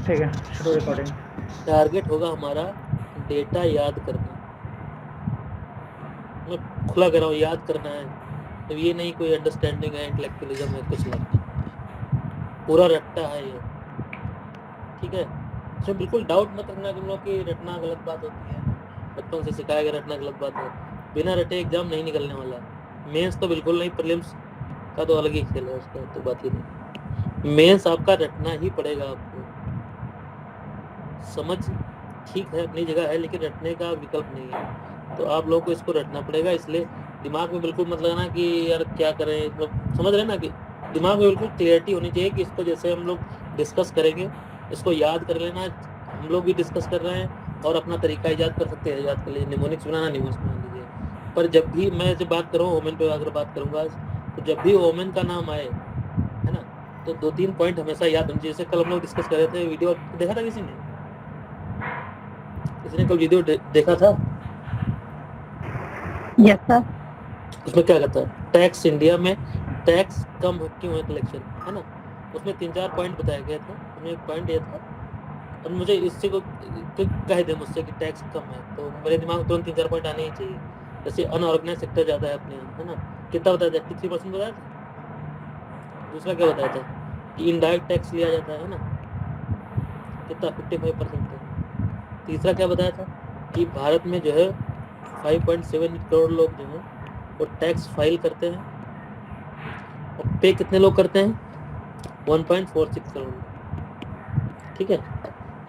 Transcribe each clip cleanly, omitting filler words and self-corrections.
ठीक है, शुरू रिकॉर्डिंग। टारगेट होगा हमारा डेटा याद करना। मैं खुला कर रहा हूँ, याद करना है। तो ये नहीं कोई अंडरस्टैंडिंग है, इंटेलेक्चुअलिज्म है, कुछ नहीं, पूरा रट्टा है ये। ठीक है, इसमें बिल्कुल डाउट मत रखना तुम लोग कि रटना गलत बात होती है ना, बचपन से सिखाया गया रटना गलत बात है। बिना रटे एग्जाम नहीं निकलने वाला। मेंस तो बिल्कुल नहीं, प्रीलिम्स का तो अलग ही खेल है, उसका तो बात ही नहीं। मेंस आपका रटना ही पड़ेगा आपको। समझ ठीक है, अपनी जगह है, लेकिन रटने का विकल्प नहीं है। तो आप लोगों को इसको रटना पड़ेगा, इसलिए दिमाग में बिल्कुल मत लगाना कि यार क्या करें, मतलब समझ रहे हैं ना, कि दिमाग में बिल्कुल क्लियरिटी होनी चाहिए कि इसको जैसे हम लोग डिस्कस करेंगे इसको याद कर लेना। हम लोग भी डिस्कस कर रहे हैं और अपना तरीका याद कर सकते हैं, याद कर लीजिए। निमोनिक्स बनाना, निमोनिक्स बना लीजिए। पर जब भी मैं जब बात करूँ ओमेन पे अगर बात करूंगा, तो जब भी ओमेन का नाम आए, है ना, तो 2-3 पॉइंट हमेशा याद होने चाहिए। जैसे कल हम लोग डिस्कस कर रहे थे, वीडियो देखा था किसी ने? किसी ने कल वीडियो देखा था? Yes sir. उसमें क्या कहता है, टैक्स इंडिया में टैक्स कम क्यों है, कलेक्शन, है ना। उसमें 3-4 पॉइंट बताए गए थे। उसमें एक पॉइंट ये था, और मुझे इससे को कह दे मुझसे कि टैक्स कम है, तो मेरे दिमाग में तुरंत 3-4 पॉइंट आने ही चाहिए। जैसे अनऑर्गेनाइज सेक्टर ज्यादा है अपने यहाँ, है ना। कितना बताया था? 83% बताया था। दूसरा क्या बताया था कि इनडायरेक्ट टैक्स लिया जाता है ना, कितना 55% है। तीसरा क्या बताया था कि भारत में जो है 5.7 करोड़ लोग जो है वो टैक्स फाइल करते हैं, और पे कितने लोग करते हैं? 1.46 करोड़ लोग। ठीक है,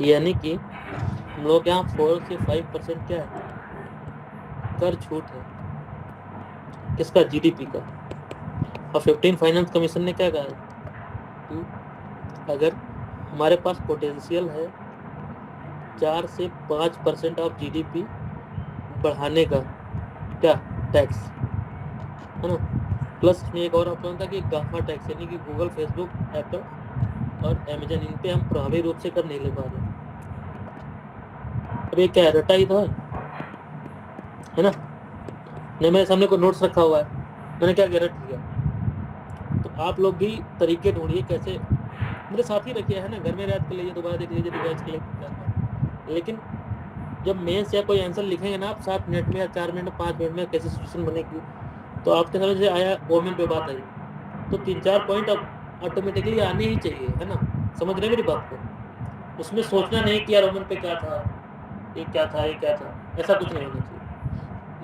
यानी कि हम लोग यहाँ 4 से 5% क्या है, कर छूट है। किसका? जीडीपी का। और 15 फाइनेंस कमीशन ने क्या कहा है कि अगर हमारे पास पोटेंशियल है 4 से 5% ऑफ जीडीपी बढ़ाने का, क्या, टैक्स, है ना। प्लस में एक और ऑप्शन था कि गाफा टैक्स, यानी कि गूगल, फेसबुक, एप्पल और अमेजन, इन पे हम प्रभावी रूप से कर नहीं ले पा रहे। अब ये क्या है, रटा ही तो है ना। नहीं, मेरे सामने कोई नोट्स रखा हुआ है, मैंने क्या रट लिया। तो आप लोग भी तरीके ढूंढिए कैसे, मेरे साथ ही रखिए, है ना, घर में याद कर लीजिए, दोबारा देख लीजिए, रिवाइज कलेक्ट करना। लेकिन जब मेंस या कोई आंसर लिखेंगे ना आप 7 मिनट में या 4 मिनट में, 5 मिनट में कैसे सिचुएशन बनेगी, तो आपके समझ से आया वोमेन पे बात आई, तो 3-4 पॉइंट अब ऑटोमेटिकली आने ही चाहिए, है ना। समझ रहे मेरी बात को? उसमें सोचना नहीं कि यार वोमेन पे क्या था, ये क्या था, ये क्या था, ऐसा कुछ नहीं होना चाहिए।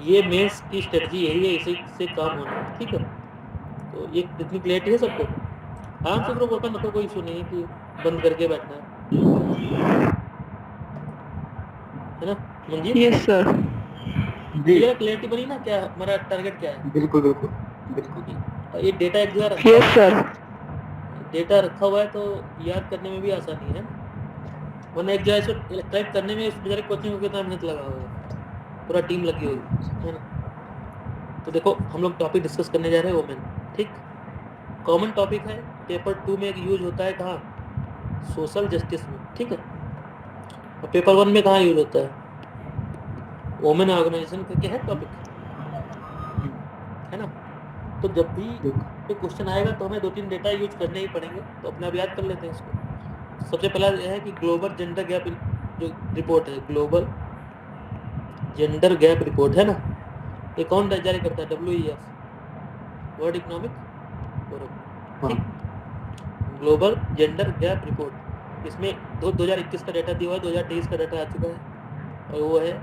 ये मेंस की स्ट्रेटजी यही है, इसी से काम होना है। ठीक है, तो ये इतनी क्लियरिटी है सबको? आराम से करो, ओपन रखो, कोई इशू नहीं है कि बंद करके बैठना है ना। Manjeet, yes sir. Clear clarity बनी ना, क्या हमारा टारगेट क्या है? बिल्कुल बिल्कुल बिल्कुल। ये डेटा एक जगह रखा यस हुआ सर। है, डेटा रखा हुआ है तो याद करने में भी आसानी है ना। वरना एक जगह इसको टाइप करने में इस बेचारे कोचिंग को कितना मेहनत लगा हुआ है, पूरा टीम लगी हुई है ना। तो देखो हम लोग टॉपिक डिस्कस करने जा रहे हैं वोमेन। ठीक, कॉमन टॉपिक है, पेपर 2 में एक यूज होता है, कहाँ? सोशल जस्टिस में। ठीक है, और पेपर 1 में कहाँ यूज होता है? वोमेन ऑर्गेनाइजेशन करके है टॉपिक, है ना। तो जब भी कोई क्वेश्चन आएगा तो हमें 2-3 डेटा यूज करने ही पड़ेंगे, तो अपने आप याद कर लेते हैं इसको। सबसे पहला यह है कि ग्लोबल जेंडर गैप जो रिपोर्ट है, ग्लोबल जेंडर गैप रिपोर्ट, है ना, ये कौन जारी करता है? WEF, world economic forum. ठीक, ग्लोबल जेंडर गैप रिपोर्ट, इसमें 2021 का डाटा दिया हुआ है, 2023 का डाटा आ चुका है, और वो है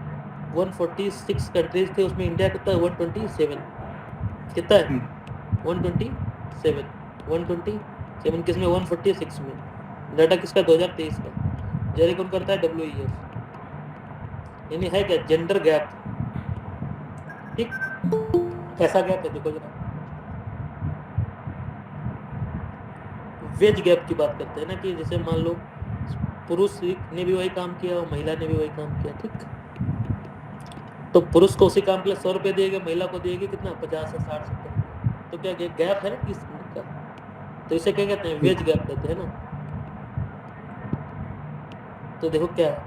146 कंट्रीज थे, उसमें इंडिया कितना है? 127। कितना है? 127। 127 किसमें? 146 में। डाटा किसका? 2023 का। जारी कौन करता है? WEF। यानी है क्या? Gender gap. ठीक, कैसा गैप है देखो जरा। वेज गैप की बात करते हैं ना, कि जैसे मान लो पुरुष ने भी वही काम किया और महिला ने भी वही काम किया। ठीक, तो पुरुष को उसी काम के लिए 100 रुपये देगा, महिला को देगी कितना? 50 या 60, 70 रुपये। तो क्या गैप है ना किस का? तो इसे क्या कहते हैं? वेज गैप कहते हैं ना। तो देखो क्या है,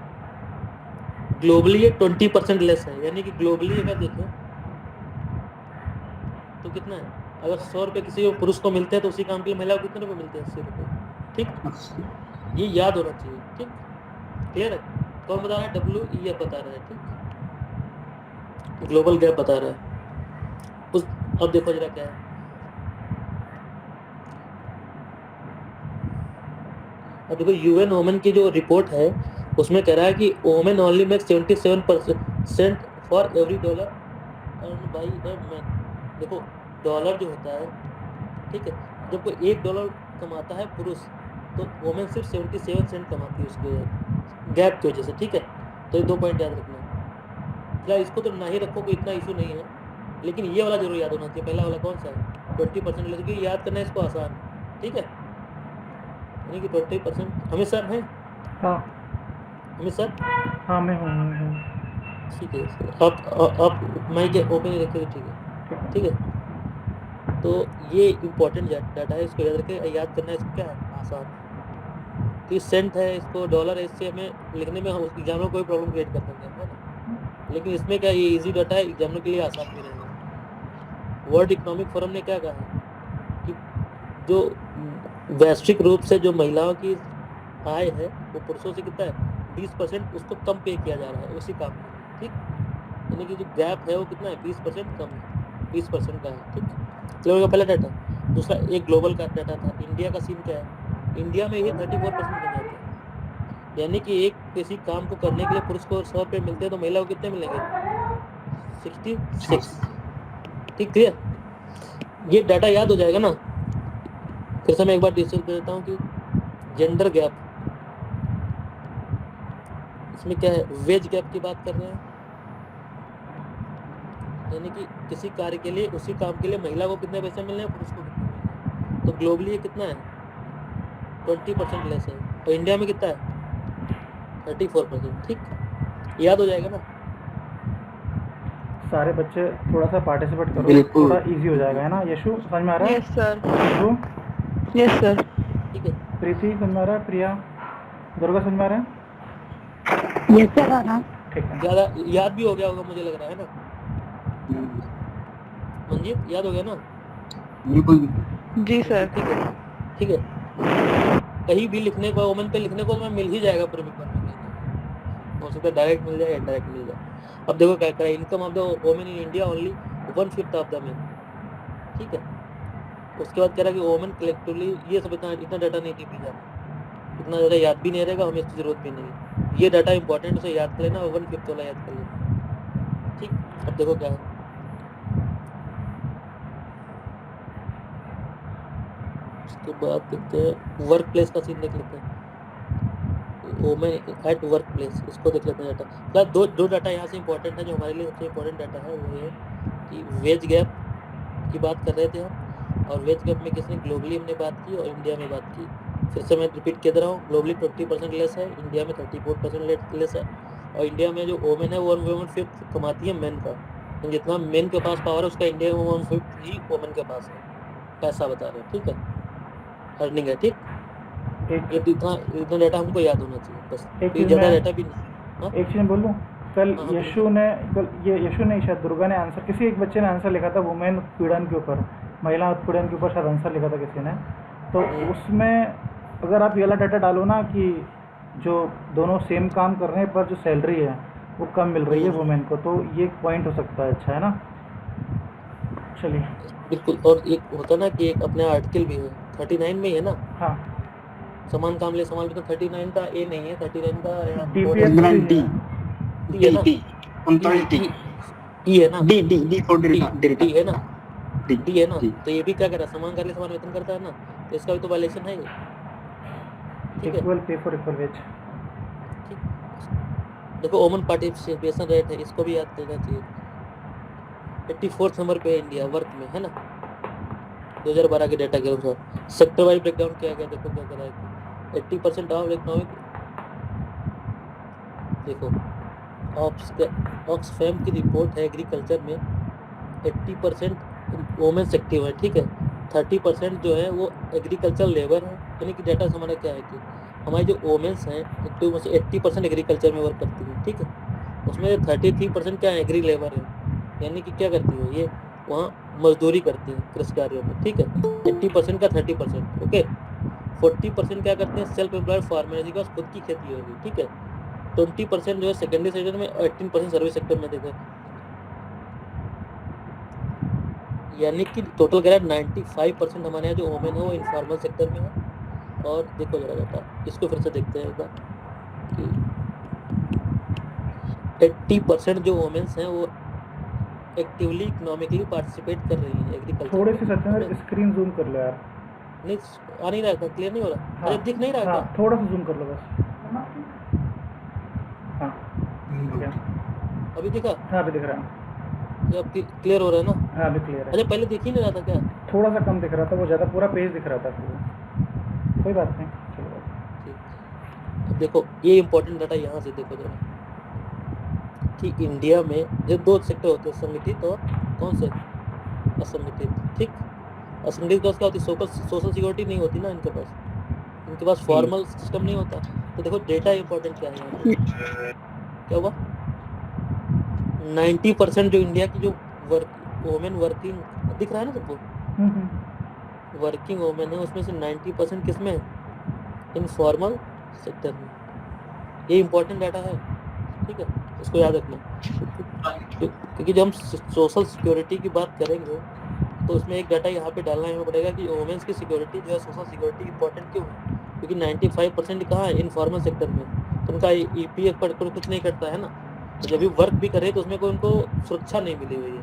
ग्लोबली ये 20% लेस है, यानी कि ग्लोबली अगर देखें तो कितना है? अगर 100 रुपये किसी को पुरुष को मिलते हैं तो उसी काम के लिए महिला को कितने रुपये मिलते हैं? 80 रुपये। ठीक, ये याद होना चाहिए, ठीक, क्लियर है। कौन बता रहा है? WEF बता रहा है, ठीक, ग्लोबल गैप बता रहा है। उस अब देखो जरा क्या है, अब देखो यूएन वोमेन की जो रिपोर्ट है उसमें कह रहा है कि women only make 77% for every dollar earn by a man. देखो डॉलर जो होता है, ठीक है, जब कोई $1 कमाता है पुरुष तो वोमेन सिर्फ 77 सेंट कमाती है उसके गैप की वजह से, ठीक है। तो ये 2 पॉइंट याद रखना। फिलहाल इसको तो ना ही रखो, कोई इतना इशू नहीं है, लेकिन ये वाला जरूर याद होना चाहिए। पहला वाला कौन सा है? 20% लेकिन याद करना है इसको आसान, ठीक है, यानी कि 20%। हमें सर है, हाँ हमें सर, हाँ मैं हूँ ठीक है। आप माइक ओपन ही रखिए, ठीक है, ठीक है। तो ये इम्पोर्टेंट डाटा है, इसको याद रखें। याद करना है इसको क्या है, आसान। तो ये सेंट है, इसको डॉलर है, इससे हमें लिखने में हम एग्जाम में कोई प्रॉब्लम क्रिएट कर देंगे, है ना। लेकिन इसमें क्या, ये इजी डाटा है, एग्जाम के लिए आसान भी रहेगा। वर्ल्ड इकोनॉमिक फोरम ने क्या कहा है कि जो वैश्विक रूप से जो महिलाओं की आय है वो पुरुषों से कितना है, 20% उसको कम पे किया जा रहा है उसी काम में, ठीक। यानी कि जो गैप है वो कितना है, 20% कम है, 20% का है, ठीक। क्लियर का पहला डाटा। दूसरा एक ग्लोबल का डाटा था। इंडिया का सीन क्या है, इंडिया में ही 34% कमाते हैं, यानी कि एक किसी काम को करने के लिए पुरुष को 100 रुपये मिलते हैं तो महिला को कितने मिलेंगे, 66, ठीक, क्लियर। ये डाटा याद हो जाएगा ना। फिर से मैं एक बार डिस्कस कर देता हूँ कि जेंडर गैप, इसमें क्या है, वेज गैप की बात कर रहे हैं, यानी कि किसी कार्य के लिए, उसी काम के लिए महिला को कितने पैसे मिलने हैं, पुरुष को कितने मिलने हैं। तो ग्लोबली ये कितना है, 20% लेस है, और इंडिया में कितना है, 34%, ठीक, याद हो जाएगा ना। सारे बच्चे थोड़ा सा पार्टिसिपेट करो, बिल्कुल। थोड़ा इजी हो जाएगा, है ना। यशु समझ में आ रहा है? Yes sir, Yashu, yes sir, ठीक है, प्रीति समझ में आ रहा है? प्रिया, दुर्गा समझ में आ रहा है? यस सर आना। ठीक है। ज़्यादा याद भी हो गया होगा मुझे लग रहा है ना। मंजीत याद हो गया ना? बिल्कुल। जी सर, ठीक है, ठीक है। कहीं भी लिखने को, वोमेन पे लिखने को मैं मिल ही जाएगा पूरे पेपर में, हो सकता है डायरेक्ट मिल जाए, इनडायरेक्ट मिल जाए। अब देखो क्या है, income of the women in India only 1/5 of the main, ठीक है। उसके बाद कह रहा है कि वोमेन कलेक्टिवली, ये सब इतना डाटा नहीं दी जाता, इतना ज़्यादा याद भी नहीं रहेगा, हमें इसकी जरूरत भी नहीं है। ये डाटा इंपॉर्टेंट, उसे याद कर लेना, 1/5 वाला याद कर लेना, ठीक। अब देखो क्या है, उसके बाद देखते हैं वर्क प्लेस का सीन, देख लेते हैं वोमेन एट वर्क प्लेस, इसको देख लेते हैं डाटा। प्लस दो डाटा यहाँ से इंपॉर्टेंट है, जो हमारे लिए सबसे इंपॉर्टेंट डाटा है वो ये कि वेज गैप की बात कर रहे थे हम, और वेज गैप में किसने, ग्लोबली हमने बात की और इंडिया में बात की। फिर से मैं रिपीट कर रहा हूँ, ग्लोबली 20% लेस है, इंडिया में 34% लेस है। और इंडिया में जो वोमेन है वो 1/5 कमाती है मेन का, तो जितना मेन के पास पावर है उसका इंडिया में 1/5 ही वोमेन के पास है, पैसा बता रहे हैं, ठीक है, अर्निंग है, ठीक। एक ये इतना डाटा हमको याद होना चाहिए बस, एक ये चीज़ ज़्यादा मैं डाटा भी नहीं। हाँ? एक चीज़ बोलूँ, कल हाँ, यशु ने, यशु ने शायद दुर्गा ने आंसर, किसी एक बच्चे ने आंसर लिखा था वुमेन उत्पीड़न के ऊपर, महिला उत्पीड़न के ऊपर शायद आंसर लिखा था किसी ने। तो उसमें अगर आप ये वाला डाटा डालो ना कि जो दोनों सेम काम कर रहे हैं पर जो सैलरी है वो कम मिल रही है वुमेन को, तो ये एक पॉइंट हो सकता है, अच्छा है ना। चलिए, बिल्कुल। और एक होता ना कि एक अपने आर्टिकल भी है 39 में ही है ना, हाँ समान काम ले समान वेतन, 39 का ए नहीं है, 39 का DPS डी है ना, डी ई है ना, D D D for D है ना, डी डी है ना। डी। तो ये भी क्या कर रहा है, समान कार्य समान वेतन करता है ना, तो इसका भी तो वायलेशन है ये, ठीक है। Equal pay for equal veg. ठीक। देखो वुमन पार्टिसिपेशन रेट है, इसको भी याद करना चाहिए। 84 नंबर पे इंडिया वर्क में, है ना, 2012 के डाटा के अनुसार। सेक्टर वाइज ब्रेकडाउन किया गया, देखो क्या कर रहा है कि 80% ऑफ इकोनॉमिक, देखो ऑक्सफैम की रिपोर्ट है, एग्रीकल्चर में 80% वोमेन्स एक्टिव है, ठीक है। 30% जो है वो एग्रीकल्चर लेबर है, यानी कि डाटा हमारा क्या है कि हमारी जो वोमेन्स हैं एक्टिव में से 80% एग्रीकल्चर में वर्क करती है, ठीक है। उसमें 33% क्या है, एग्री लेबर है, यानी कि क्या करती है ये, वहाँ मजदूरी करती है कृषि कार्यों में, ठीक है। 80% का 30%, ओके। 40% क्या करते हैं, सेल्फ एम्प्लॉयड फार्मर, जिनके पास खुद की खेती होगी, ठीक है। 20% जो है सेकेंडरी सेक्टर में, 18% सर्विस सेक्टर में देखो, यानी कि टोटल कह रहा है 95% हमारे यहाँ जो वोमेन है वो इनफॉर्मल सेक्टर में है। और देखो जरा डाटा, इसको फिर से देखते हैं एक बार कि 80% जो वोमेन्स हैं वो एक्टिवली इकोनॉमिकली पार्टिसिपेट कर रही है एग्रीकल्चर। थोड़े से सत्येंद्र स्क्रीन जूम कर लो यार। नहीं आ नहीं रहा था, क्लियर नहीं हो रहा, हाँ, अरे दिख नहीं रहा हाँ, था। थोड़ा सा जूम कर लो बस। हाँ ठीक है। अभी दिखा, हाँ अभी दिख रहा है। ये अब क्लियर हो रहा है ना? हाँ अभी क्लियर है। अच्छा पहले दिख ही नहीं रहा था क्या? थोड़ा सा कम दिख रहा था, वो ज़्यादा पूरा पेज दिख रहा था पूरा। कोई बात नहीं, चलो ठीक। अब देखो ये इम्पोर्टेंट डाटा यहाँ से देखो जरा कि इंडिया में जो 2 सेक्टर होते हैं, संगठित और कौन से असंगठित, ठीक। असंगठित का क्या होती है, सोशल सिक्योरिटी नहीं होती ना इनके पास फॉर्मल सिस्टम नहीं होता। तो देखो डेटा इम्पोर्टेंट क्या है यहाँ पे, क्या हुआ 90% जो इंडिया की जो वोमेन वर्किंग दिख रहा है ना सबको, वर्किंग वोमेन है, उसमें से 90% किस में है, इनफॉर्मल सेक्टर में। ये इम्पोर्टेंट डाटा है, ठीक है, इसको याद रखना। क्योंकि जब हम सोशल सिक्योरिटी की बात करेंगे तो उसमें एक डाटा यहाँ पे डालना हमें पड़ेगा कि वोमेन्स की सिक्योरिटी जो है, सोशल सिक्योरिटी इंपॉर्टेंट क्यों है, क्योंकि 95% कहाँ है, इनफॉर्मल सेक्टर में। तो उनका EPF पर कुछ नहीं करता है ना, तो जब भी वर्क भी करे तो उसमें कोई उनको सुरक्षा नहीं मिली हुई है।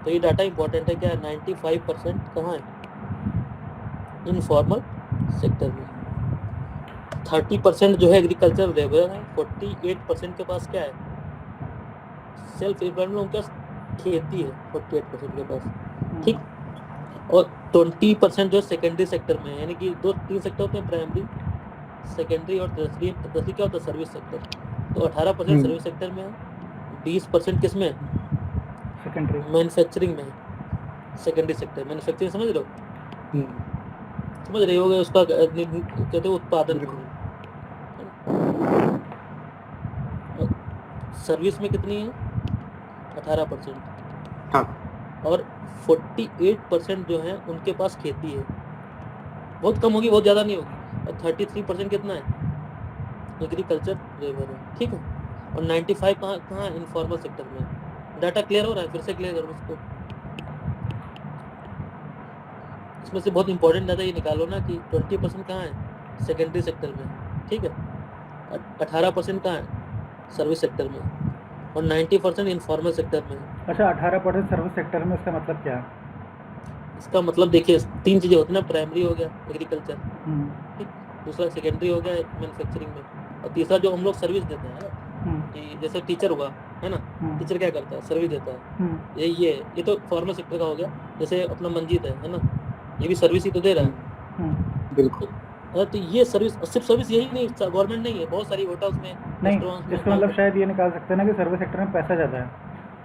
तो ये डाटा इंपॉर्टेंट है, क्या 95% कहाँ है, इनफॉर्मल सेक्टर में। 30% जो है एग्रीकल्चर लेबर है, 48% के पास क्या है, सेल्फ एम्प्लॉयमेंट, उनके पास खेती है 48% के पास, ठीक। और 20% जो सेकेंडरी सेक्टर में है, यानी कि 2-3 सेक्टर होते हैं, प्राइमरी, सेकेंडरी और टर्शरी क्या होता है, सर्विस सेक्टर। तो 18% सर्विस सेक्टर में है, 20% किस में है, सेकेंडरी मैन्युफैक्चरिंग में है। सेकेंडरी सेक्टर मैन्युफैक्चरिंग समझ लो, समझ रहे होगे, उसका कहते हैं उत्पादन में। सर्विस में कितनी है, 18%। हाँ। और 48% जो है उनके पास खेती है, बहुत कम होगी, बहुत ज़्यादा नहीं होगी। और 33% कितना है, एग्रीकल्चर लेबर है, ठीक है। और 95 कहाँ है, इनफॉर्मल सेक्टर में। डाटा क्लियर हो रहा है, फिर से क्लियर करो इसको। इसमें से बहुत इंपॉर्टेंट डाटा ये निकालो ना कि 20% कहाँ है, सेकेंडरी सेक्टर में, ठीक है। 18% कहाँ है, सर्विस सेक्टर में। और 90% इनफॉर्मल सेक्टर में। अच्छा 18% सर्विस सेक्टर में, इसका मतलब क्या है? इसका मतलब देखिए 3 चीज़ें होती है ना, प्राइमरी हो गया एग्रीकल्चर, ठीक, दूसरा सेकेंडरी हो गया मैन्युफैक्चरिंग में, और तीसरा जो हम लोग सर्विस देते हैं कि जैसे टीचर हुआ है ना, टीचर क्या करता है, सर्विस देता है। ये तो फॉर्मल सेक्टर का हो गया। जैसे अपना मंजीत है ना, ये भी सर्विस ही तो दे रहा है, बिल्कुल। तो ये सर्विस, सिर्फ सर्विस यही नहीं, गवर्नमेंट नहीं है, बहुत सारी होटल्स में, नहीं, रेस्टोरेंट्स में। इसका मतलब शायद ये निकाल सकते हैं ना कि सर्विस सेक्टर में पैसा ज़्यादा है,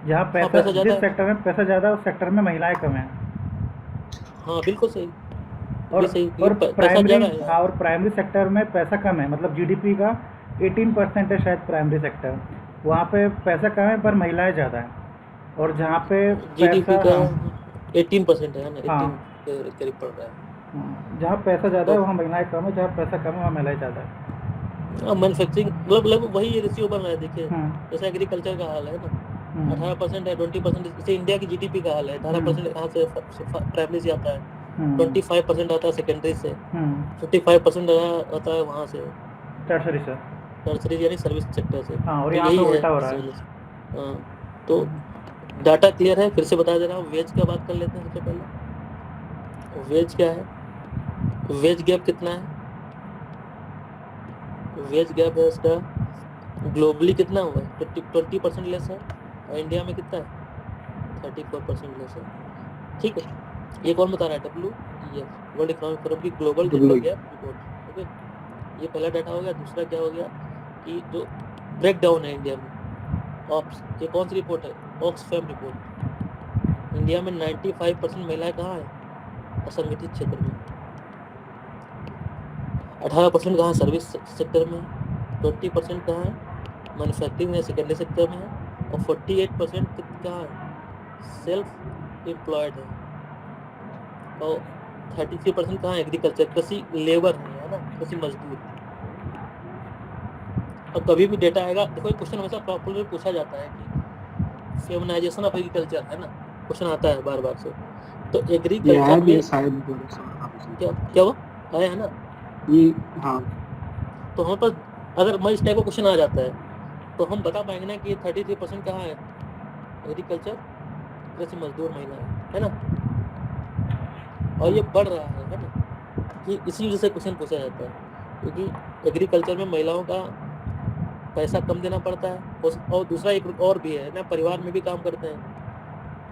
जहाँ पैसा ज़्यादा जिस है। सेक्टर में पैसा ज़्यादा है उस सेक्टर में महिलाएं कम हैं। हाँ बिल्कुल सही, और सही, प्राइमरी, ज़्यादा है। हाँ, और प्राइमरी सेक्टर में पैसा कम है, मतलब GDP का 18% है शायद प्राइमरी सेक्टर, वहाँ पे पैसा कम है पर महिलाएं ज़्यादा हैं। और जहाँ पे GDP का हाँ, 18% है ना, 18 हाँ, के करीब पड़ रहा है। जहाँ पैसा ज़्यादा है वहाँ महिलाएं कम है, जहाँ पैसा कम है वहाँ महिलाएं ज़्यादा है। मैन्युफैक्चरिंग मतलब वही रेशियो बन रहा है। देखिए जैसे एग्रीकल्चर का हाल है ना, 18% है, 20% जैसे इंडिया की GDP का हाल है, 18% यहाँ से प्राइमरी से आता है, 25% आता है सेकेंडरी से, 55% आता है वहाँ से टर्शरी यानी सर्विस सेक्टर से। हाँ, और तो यहाँ पे यही उल्टा हो है। रहा है। हाँ, तो डाटा क्लियर है, फिर से बता दे रहा हूँ। वेज का बात कर लेते हैं सबसे पहले। वेज क्या है, वेज गैप कितना है, वेज गैप है इसका ग्लोबली कितना हुआ है, 20% लेस है, और इंडिया में कितना है, 34% लेस है, ठीक है। ये कौन बता रहा है, WEF, वर्ल्ड इकोनॉमिक फोरम की global gender gap report, okay. ये पहला डाटा हो गया। दूसरा क्या हो गया कि जो ब्रेक डाउन है इंडिया में, ऑप्स, ये कौन सी रिपोर्ट है, ऑक्सफैम रिपोर्ट। इंडिया में 95% महिलाएं कहाँ है, असंगठित क्षेत्र में। 18% कहाँ है, सर्विस सेक्टर में। 20% कहाँ है, मैन्युफैक्चरिंग या सेकेंडरी सेक्टर में है। और 48% कहाँ है, सेल्फ एम्प्लॉयड है। और 33% कहाँ है, एग्रीकल्चर, कृषि लेबर है ना, कृषि मजदूर। और कभी भी डेटा आएगा, देखो ये क्वेश्चन हमेशा प्रॉपर्ली पूछा जाता है कि फेमिनाइजेशन ऑफ एग्रीकल्चर, है ना, क्वेश्चन आता है बार बार से। तो ये एग्रीकल्चर आया भी में है शायद 2018 क्या क्या हुआ, आया है ना। ये हाँ तो हमारे पास अगर मैं इस टाइप का क्वेश्चन आ जाता है तो हम बता पाएंगे ना कि ये 33% कहाँ है, एग्रीकल्चर, कृषि मजदूर महिला है ना, और ये बढ़ रहा है ना, कि इसी वजह से क्वेश्चन पूछा जाता है, क्योंकि एग्रीकल्चर में महिलाओं का पैसा कम देना पड़ता है, और दूसरा एक और भी है ना, परिवार में भी काम करते हैं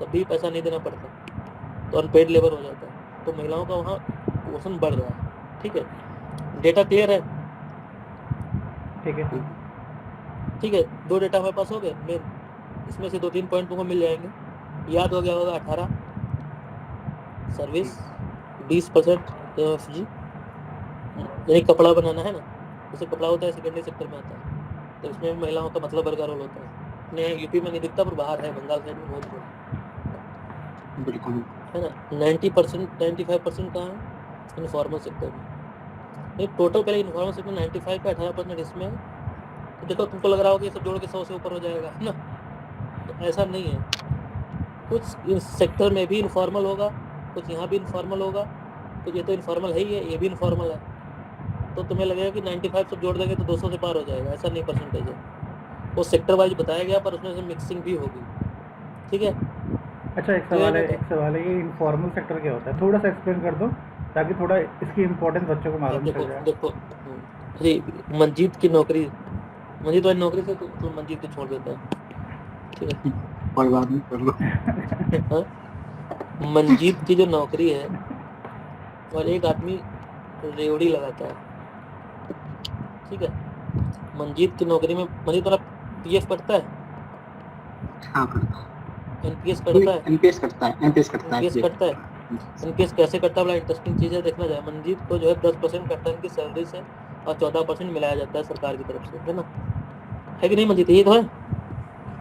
तब भी पैसा नहीं देना पड़ता, तो अनपेड लेबर हो जाता है, तो महिलाओं का वहाँ क्वेश्चन बढ़ रहा है। ठीक है, डेटा क्लियर है, ठीक है। ठीक है, 2 डेटा हमारे पास हो गए मेन, इसमें से 2-3 पॉइंट तुमको मिल जाएंगे। याद हो गया होगा 18 सर्विस, 20% एफजी, यानी कपड़ा बनाना है ना, जैसे कपड़ा होता है सेकेंडरी सेक्टर में आता है, तो इसमें भी महिलाओं का मतलब बड़ा रोल होता है। अपने यूपी में नहीं दिखता पर बाहर है, बंगाल साइड में बहुत बड़ा बिल्कुल है ना। 90% 95% कहाँ है, इनफॉर्मल सेक्टर में। टोटल पहले इनफॉर्मल सेक्टर 95 का 18% इसमें है। तो देखो तुमको लग रहा होगा ये सब जोड़ के 100 से ऊपर हो जाएगा, है ना, तो ऐसा नहीं है। कुछ इस सेक्टर में भी इनफॉर्मल होगा, कुछ यहाँ भी इनफॉर्मल होगा, तो ये तो इनफॉर्मल है ही है, ये भी इनफॉर्मल है, तो तुम्हें लगेगा कि 95 सब जोड़ देंगे तो 200 से पार हो जाएगा, ऐसा नहीं परसेंटेज है, वो सेक्टर वाइज बताया गया, पर उसमें से मिक्सिंग भी होगी। ठीक है, अच्छा, एक सवाल है, ये इनफॉर्मल सेक्टर क्या होता है, थोड़ा सा एक्सप्लेन कर दो ताकि थोड़ा इसकी इम्पोर्टेंस बच्चों को मालूम देखो चल जाए। देखो अरे मंजीत की नौकरी, मंजीत वाली नौकरी से तो मंजीत को छोड़ देता है, ठीक है, कोई बात नहीं, कर लो। हाँ? मंजीत की जो नौकरी है, और एक आदमी रेवड़ी लगाता है, ठीक है, मंजीत की नौकरी में, मंजीत वाला पीएफ कटता है, हाँ करता है, एनपीएस कटता है, एनपीएस करता है, एनपीएस कटता है। एनपीएस कैसे कटता है, बड़ा इंटरेस्टिंग चीज़ है, देखना जाए। मंजीत को जो है 10% कटता है इनकी सैलरी से, और 14% मिलाया जाता है सरकार की तरफ से, है ना, है कि नहीं मंजीत, ये तो है।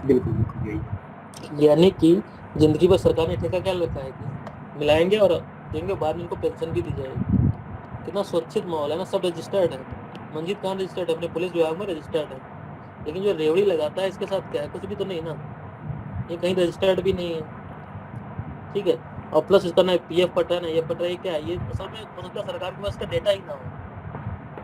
बिल्कुल बिल्कुल यही। यानी कि जिंदगी भर सरकार ने ठेका क्या रखा है कि मिलाएंगे और देंगे, बाद में इनको पेंशन भी दी जाएगी। कितना सुरक्षित माहौल है ना, सब रजिस्टर्ड है। मंजीत कहाँ रजिस्टर्ड है, अपने पुलिस विभाग में रजिस्टर्ड है, लेकिन जो रेवड़ी लगाता है इसके साथ क्या है, कुछ भी तो नहीं ना, ये कहीं रजिस्टर्ड भी नहीं है, ठीक है, और प्लस इसका ना पीएफ कट है ना ये कट रहा है, क्या है ये, असल में हो सकता है सरकार के पास का डेटा ही ना हो।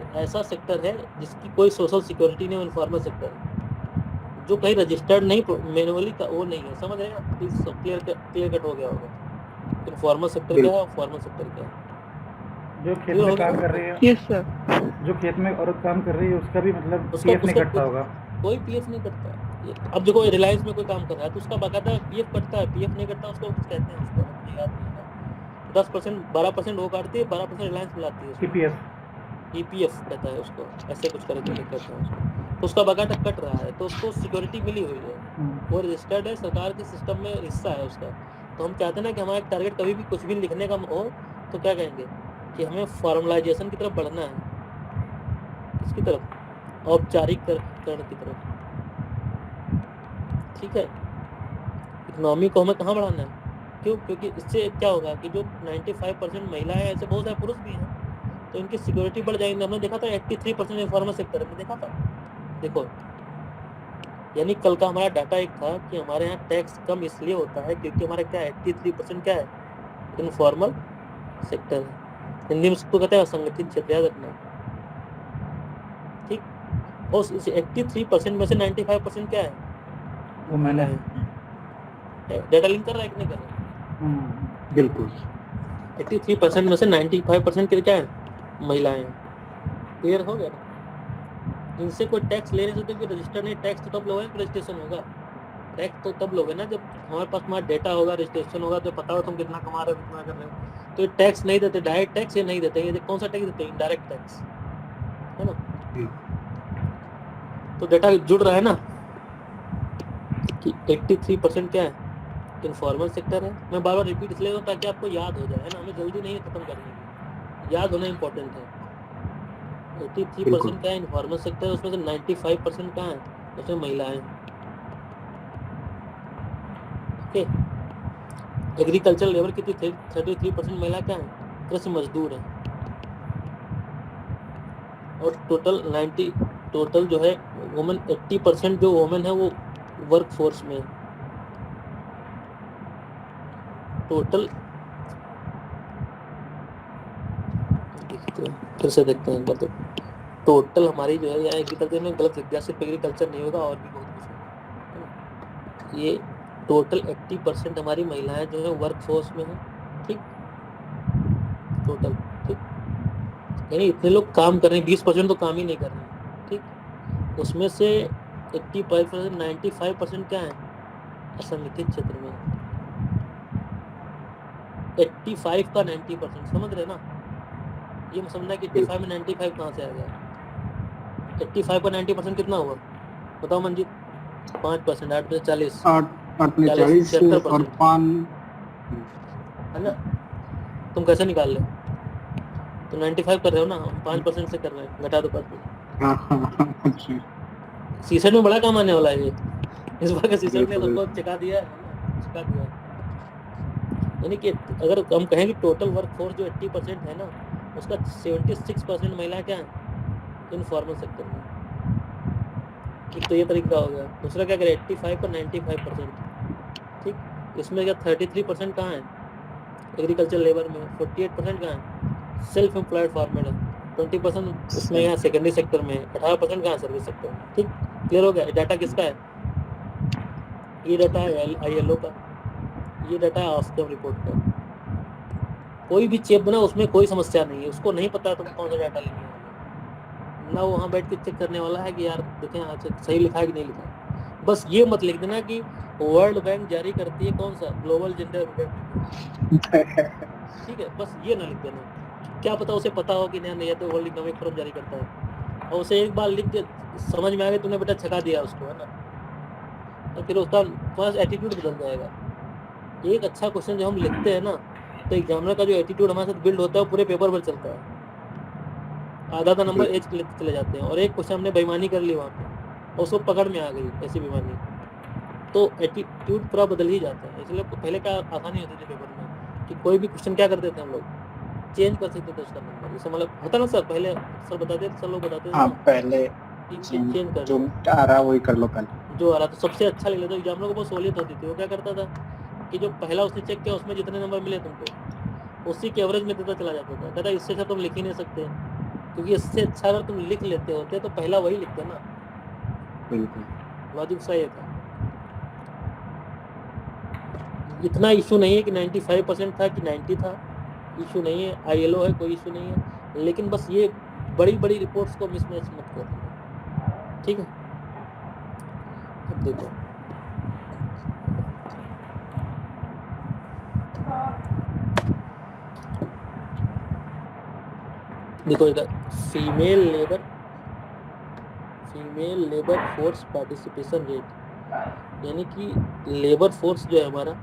तो ऐसा सेक्टर है जिसकी कोई सोशल सिक्योरिटी नहीं, इन्फॉर्मल सेक्टर है, जो कहीं रजिस्टर्ड नहीं, मैनुअली का वो नहीं है, समझ रहे हैं ना, प्लीज क्लियर कट हो गया होगा, इन्फॉर्मल सेक्टर क्या है और फॉर्मल सेक्टर क्या है। जो खेत में काम कर रही है, यस सर, जो खेत में औरत काम कर रही है उसका भी मतलब उसका पीएफ नहीं कटता होगा। कोई पीएफ नहीं कटता। अब देखो रिलायंस में कोई काम कर रहा है तो उसका बाकायदा पीएफ कटता है, पीएफ नहीं कटता उसको कुछ कहते हैं, उसको मुझे याद नहीं है, 10% 12% वो काटती है, 12% रिलायंस मिलाती है उसको, ईपीएफ कहता है उसको, ऐसे कुछ करके कहते हैं उसको, तो उसका बाकायदा कट रहा है, तो उसको सिक्योरिटी मिली हुई है, वो रजिस्टर्ड है, सरकार के सिस्टम में हिस्सा है उसका। तो हम चाहते हैं ना कि हमारा टारगेट कभी भी कुछ भी लिखने का हो तो क्या कहेंगे कि हमें फॉर्मलाइजेशन की तरफ बढ़ना है, किसकी तरफ, औपचारिकरण की तरफ, ठीक है। इकोनॉमी को हमें कहाँ बढ़ाना है, क्यों, क्योंकि इससे क्या होगा कि जो 95% महिलाएं हैं, ऐसे बहुत सारे पुरुष भी हैं, तो इनकी सिक्योरिटी बढ़ जाएगी। हमने देखा था 83% इन्फॉर्मल सेक्टर में देखा था, देखो, यानी कल का हमारा डाटा एक था कि हमारे यहाँ टैक्स कम इसलिए होता है क्योंकि हमारा क्या 83% क्या है, इनफॉर्मल सेक्टर है, हिंदी में उसको कहते हैं असंगठित क्षेत्र, याद रखना, ठीक। और इस 83% में से 95% क्या है, वो मैंने डेटा लिंक कर रहा है कि नहीं कर रहा, बिल्कुल 83% में से 95% के क्या है, महिलाएं हैं, क्लियर हो गया। इनसे कोई टैक्स ले नहीं सकते कि रजिस्टर नहीं, टैक्स तो तब लोगे रजिस्ट्रेशन होगा, टैक्स तो तब लोगे ना जब हमारे पास तुम्हारा डेटा होगा, रजिस्ट्रेशन होगा, तो पता हो तुम कितना कमा रहे हो, कितना कर रहे हो। तो ये टैक्स नहीं देते, डायरेक्ट टैक्स ये नहीं देते, ये कौन सा टैक्स देते हैं, इनडायरेक्ट टैक्स, है ना। तो डेटा जुड़ रहा है ना कि 83% क्या है, इनफॉर्मल सेक्टर है। मैं बार बार रिपीट इसलिए ताकि आपको याद हो जाए, है ना, हमें जल्दी नहीं खत्म करनी है, याद होना इंपॉर्टेंट है। 83% क्या है, इनफॉर्मल सेक्टर, उसमें से 95% क्या है, उसमें महिलाएं। ओके, एग्रीकल्चर लेबर की 33% महिला क्या है, कृषि मजदूर है, और टोटल जो है वुमेन 80% जो वुमेन है वो वर्क फोर्स में है। टोटल फिर से देखते हैं एक बार। तो टोटल हमारी जो है यहाँ एग्रीकल्चर में गलत लिख दिया, सिर्फ एग्रीकल्चर नहीं होगा और भी बहुत कुछ है। ये टोटल 80% हमारी महिलाएं जो है वर्क फोर्स में है, ठीक, टोटल, ठीक, यानी इतने लोग काम कर रहे हैं, 20% तो काम ही नहीं कर रहे हैं, ठीक। उसमें से 85% 95% क्या है असंगठित क्षेत्र में। 85 का 90%, समझ रहे ना? ये समझना है कि 85 में 95 कहाँ से आ गया। 85 का 90% कितना हुआ बताओ मंजीत? 5%, 8 में 40, 8 में 40 और 5 है ना? तुम कैसे निकाल ले? तुम 95 कर रहे हो ना, हम 5% से कर रहे हैं, घटा दो 5%। सीसेट में बड़ा काम आने वाला है ये, इस बार का सीसेट ने सबको चिका दिया है ना, चिका दिया है। यानी कि अगर हम कहें कि टोटल वर्क फोर्स जो 80% है ना, उसका 76% महिलाएं क्या हैं इनफॉर्मल सेक्टर में। एक तो ये तरीका हो गया। दूसरा क्या करें, 85 पर 95%, ठीक। इसमें क्या 33% कहाँ है एग्रीकल्चर लेबर में, 48% कहाँ है सेल्फ एम्प्लॉयड फार्मर है, 20% उसमें यहाँ सेकेंडरी सेक्टर में है, 18% कहाँ सर्विस सेक्टर में, ठीक। क्लियर हो गया? डाटा किसका है? ये डाटा है ILO का, ये डाटा है ऑस्कम रिपोर्ट का। कोई भी चेप बना उसमें कोई समस्या नहीं है, उसको नहीं पता तुम कौन सा डाटा लेने वाले ना, वहाँ बैठ के चेक करने वाला है कि यार देखें आज सही लिखा है कि नहीं लिखा। बस ये मत लिख देना कि वर्ल्ड बैंक जारी करती है कौन सा ग्लोबल जेंडर ठीक है, बस ये ना लिख देना। क्या पता उसे पता हो कि नहीं, तो वर्ल्ड इकोनॉमिक फोरम जारी करता है, और उसे एक बार लिख के समझ में आ गया तूने बेटा छका दिया उसको, है ना, तो फिर उसका बस एटीट्यूड बदल जाएगा। एक अच्छा क्वेश्चन जो हम लिखते हैं ना, तो एग्जामिनर का जो एटीट्यूड हमारे साथ बिल्ड होता है वो पूरे पेपर पर चलता है। आधा नंबर एज लिखते चले जाते हैं, और एक क्वेश्चन हमने बेईमानी कर ली वहाँ पे और उसको पकड़ में आ गई ऐसी बेईमानी, तो एटीट्यूड पूरा बदल ही जाता है। इसलिए पहले क्या आसानी होती थी पेपर में कि कोई भी क्वेश्चन क्या करते थे हम लोग, चेंज कर सकते थे उसका नंबर। जैसे मतलब होता ना सर, पहले सर बताते थे, सर लोग बताते थे पहले चेंज कर जो आ रहा वही कर लो पहले, जो आ रहा। तो सबसे अच्छा लिख लेते एग्जामिनर को बहुत सहूलियत होती थी। वो क्या करता था कि जो पहला उसने चेक किया उसमें जितने नंबर मिले तुमको, उसी के एवरेज में देता चला जाता था। कहता इससे अच्छा तुम लिख ही नहीं सकते, क्योंकि इससे अच्छा अगर तुम लिख लेते होते तो पहला वही लिखते ना। बिल्कुल लॉजिक सही था। इतना इशू नहीं है कि 95% था कि 90 था, इशू नहीं है। ILO है, कोई इशू नहीं है, लेकिन बस ये बड़ी बड़ी रिपोर्ट्स को मिसमैच मत करो, ठीक है। अब देखो इधर female labour force participation rate, यानी कि लेबर फोर्स जो है हमारा,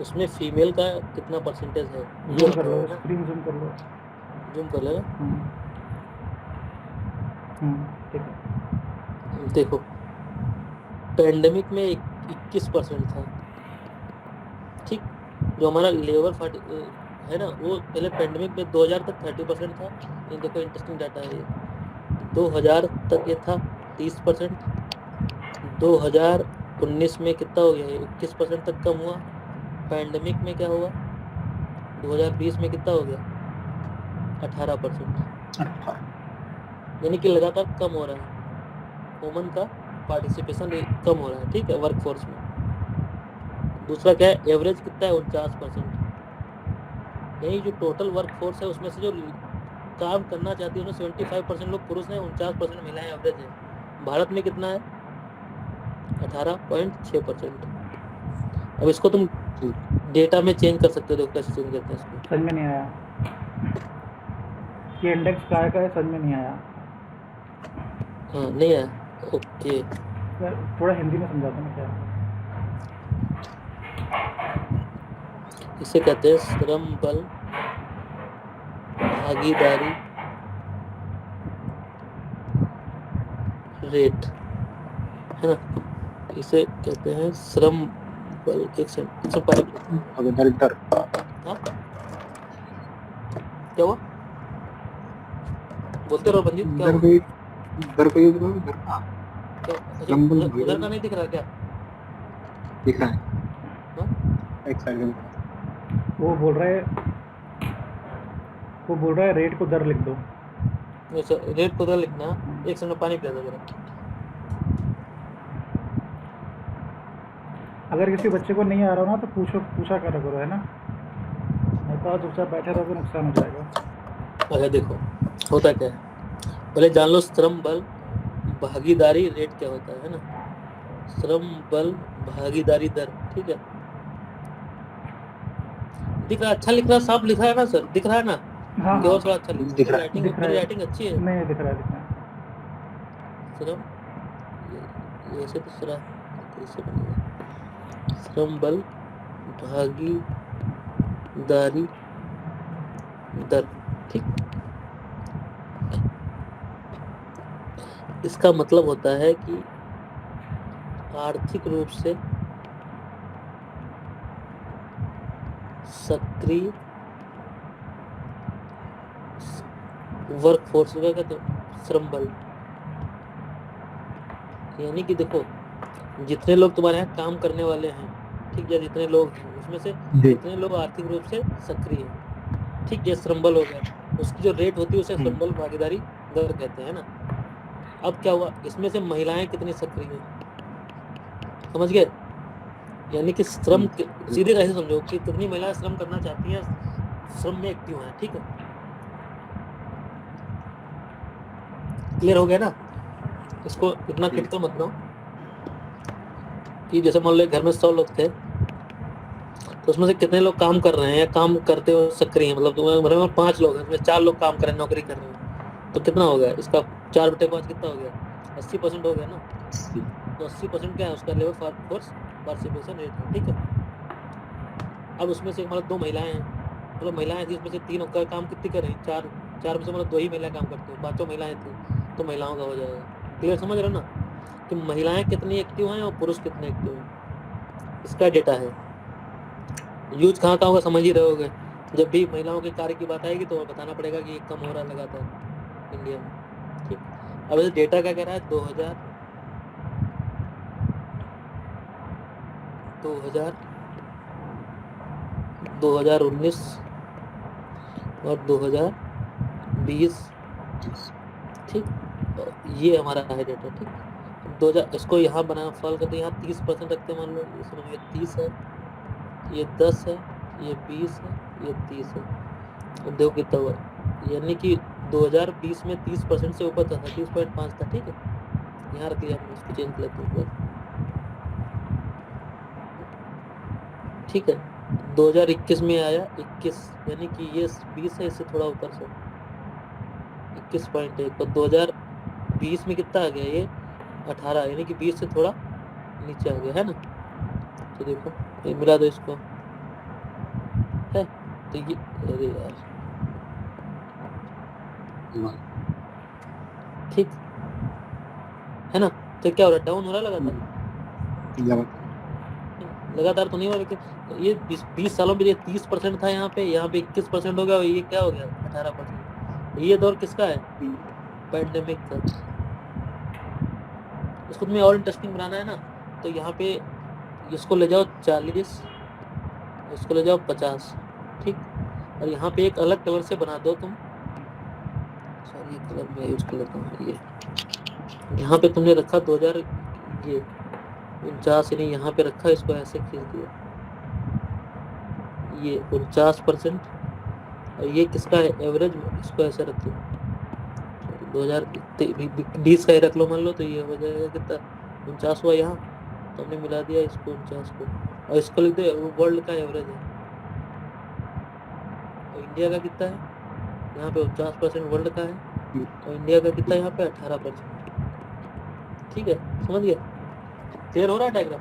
उसमें फीमेल का कितना परसेंटेज है। जूम कर लो, स्क्रीन जूम कर लो, जूम कर ले। ठीक है। देखो पेंडेमिक में 21% था, ठीक। जो हमारा लेबर है ना, वो पहले पेंडेमिक में 2000 तक 30% था। ये देखो इंटरेस्टिंग डाटा है ये, 2000 तक ये था 30%, 2019 में कितना हो गया, 21% तक कम हुआ। पैंडेमिक में क्या हुआ, 2020 में कितना हो गया, 18%, यानी कि लगातार कम हो रहा है वुमन का पार्टिसिपेशन कम हो रहा है, ठीक है, वर्क फोर्स में। दूसरा क्या है, एवरेज कितना है 49%, यही जो टोटल वर्क फोर्स है उसमें से जो काम करना चाहती है उसमें 75% लोग पुरुष हैं, 49% महिलाएं एवरेज है। भारत में कितना है 18.6%। अब इसको तुम डेटा में चेंज कर सकते हो, देखो कैसे चेंज करते हैं इसको। समझ में नहीं आया ये इंडेक्स का है, समझ में नहीं आया। हाँ नहीं आया, ओके। थोड़ा हिंदी में समझाता हूँ क्या। इसे कहते हैं श्रम बल भागीदारी रेट, है ना, इसे कहते हैं श्रम बल। एक सेकंड, इधर हाँ क्या हुआ, बोलते रहो पंडित, क्या इधर हुआ? पे इधर पे इधर का क्या अच्छा, क्रम्बल उधर का नहीं दिख रहा क्या? दिखा है हाँ? एक साइड में वो बोल रहा है रेट को दर लिख दो। अच्छा, रेट को उधर लिखना। एक सेकंड में पानी पिला दो जरा। अगर किसी बच्चे को नहीं आ रहा हो ना तो पूछा करा करो, है ना, नहीं तो चुपचाप बैठे रहोगे, नुकसान हो जाएगा। अगर देखो होता क्या है, पहले जान लो श्रम बल भागीदारी रेट क्या होता है ना। श्रम बल भागीदारी दर, ठीक है। दिख रहा, अच्छा लिख रहा, साफ लिखा है ना सर, दिख रहा है ना? हाँ क्या हाँ थोड़ा अच्छा लिख दिख रहा है। राइटिंग, दिख रहा मेरी है। राइटिंग अच्छी है। नहीं दिख रहा है। श्रम ये ऐसे तो सरा कैसे बनेगा? श्रम बल भागीदारी दर, ठीक। इसका मतलब होता है कि आर्थिक रूप से सक्रिय वर्कफोर्स का कहते हैं श्रम बल। यानी कि देखो जितने लोग तुम्हारे यहाँ काम करने वाले हैं, ठीक है, जितने लोग हैं उसमें से जितने लोग आर्थिक रूप से सक्रिय हैं, ठीक, ये श्रम बल हो गया। उसकी जो रेट होती है उसे श्रम बल भागीदारी दर कहते हैं ना। अब क्या हुआ, इसमें से महिलाएं कितनी सक्रिय हैं, समझ गए? यानी कि श्रम सीधे कैसे समझो कि कितनी महिलाएं श्रम करना चाहती हैं, श्रम में एक्टिव हैं, ठीक है। क्लियर हो गया ना? इसको इतना क्रिटिकल मत लो कि जैसे मान लो घर में 100 लोग थे तो उसमें से कितने लोग काम कर रहे हैं या काम करते हुए सक्रिय हैं। मतलब तुम्हारे घर में 5 लोग हैं, उसमें 4 लोग काम कर रहे हैं, नौकरी कर रहे हैं, तो कितना हो गया इसका? 4/5 कितना हो गया? 80% हो गया ना। तो 80% क्या है उसका? लेबर फोर्स पार्टिसिपेशन रेट है, ठीक है। अब उसमें से मतलब 2 महिलाएं हैं, मतलब महिलाएं थी उसमें से 3 का काम कितनी कर रही? 4 में से मतलब 2 ही महिलाएं काम करती हैं, 5 महिलाएं थी तो महिलाओं का हो जाएगा। क्लियर समझ रहे हो ना कि महिलाएं कितनी एक्टिव हैं और पुरुष कितने एक्टिव हैं, इसका डेटा है। यूज कहाँ होगा समझ ही रहे होगे। जब भी महिलाओं के कार्य की बात आएगी तो बताना पड़ेगा कि ये कम हो रहा है लगातार इंडिया में, ठीक। अब इस डेटा क्या कह रहा है? 2019 और 2020, ठीक, ये हमारा है डेटा, ठीक। 2000 इसको यहाँ बना फॉल करते, यहाँ 30% रखते हैं, मान लो ये समझिए 30 है, ये 10 है, ये 20 है, ये 30 है। अब देखो कितना हुआ, यानी कि 2020 में 30% से ऊपर था, 30.5 था, ठीक है। यहाँ रख लिया हमने, इसको चेंज कर लेते हैं, ठीक है। 2021 में आया 21, यानी कि ये 20 है, इससे थोड़ा ऊपर से 21.1। तो 2020 में कितना आ गया? ये 18, यानी कि 20 से थोड़ा नीचे आ गया, है ना। तो देखो ये मिला दो इसको, है तो ये, अरे यार, ठीक है ना। तो क्या हो रहा है? डाउन हो रहा है लगातार तो नहीं हुआ, लेकिन ये 20 सालों में ये 30% था, यहाँ पे 21% हो गया, ये क्या हो गया? 18%। ये दौर किसका है? पैंडेमिक का। इसको तुम्हें और इंटरेस्टिंग बनाना है ना, तो यहाँ पे इसको ले जाओ 40, इसको ले जाओ 50, ठीक। और यहाँ पे एक अलग कलर से बना दो तुम, सॉरी कलर मैं यूज कर लेता हूँ। ये यहाँ पे तुमने रखा 2000 ये 49, यानी यहाँ पे रखा, इसको ऐसे खींच दिया, ये 49%। और ये किसका है? एवरेज, इसको ऐसे रख दो, 2020 का ही रख लो मान लो, तो ये हो जाएगा कितना? 49 हुआ यहाँ, तो हमने मिला दिया इसको 49 को, और इसको लिख दो वर्ल्ड का एवरेज है। और इंडिया का कितना है? यहाँ पे 49% वर्ल्ड का है, और इंडिया का कितना है यहाँ पे? 18%, ठीक है। समझ गए? क्लियर हो रहा है डायग्राम?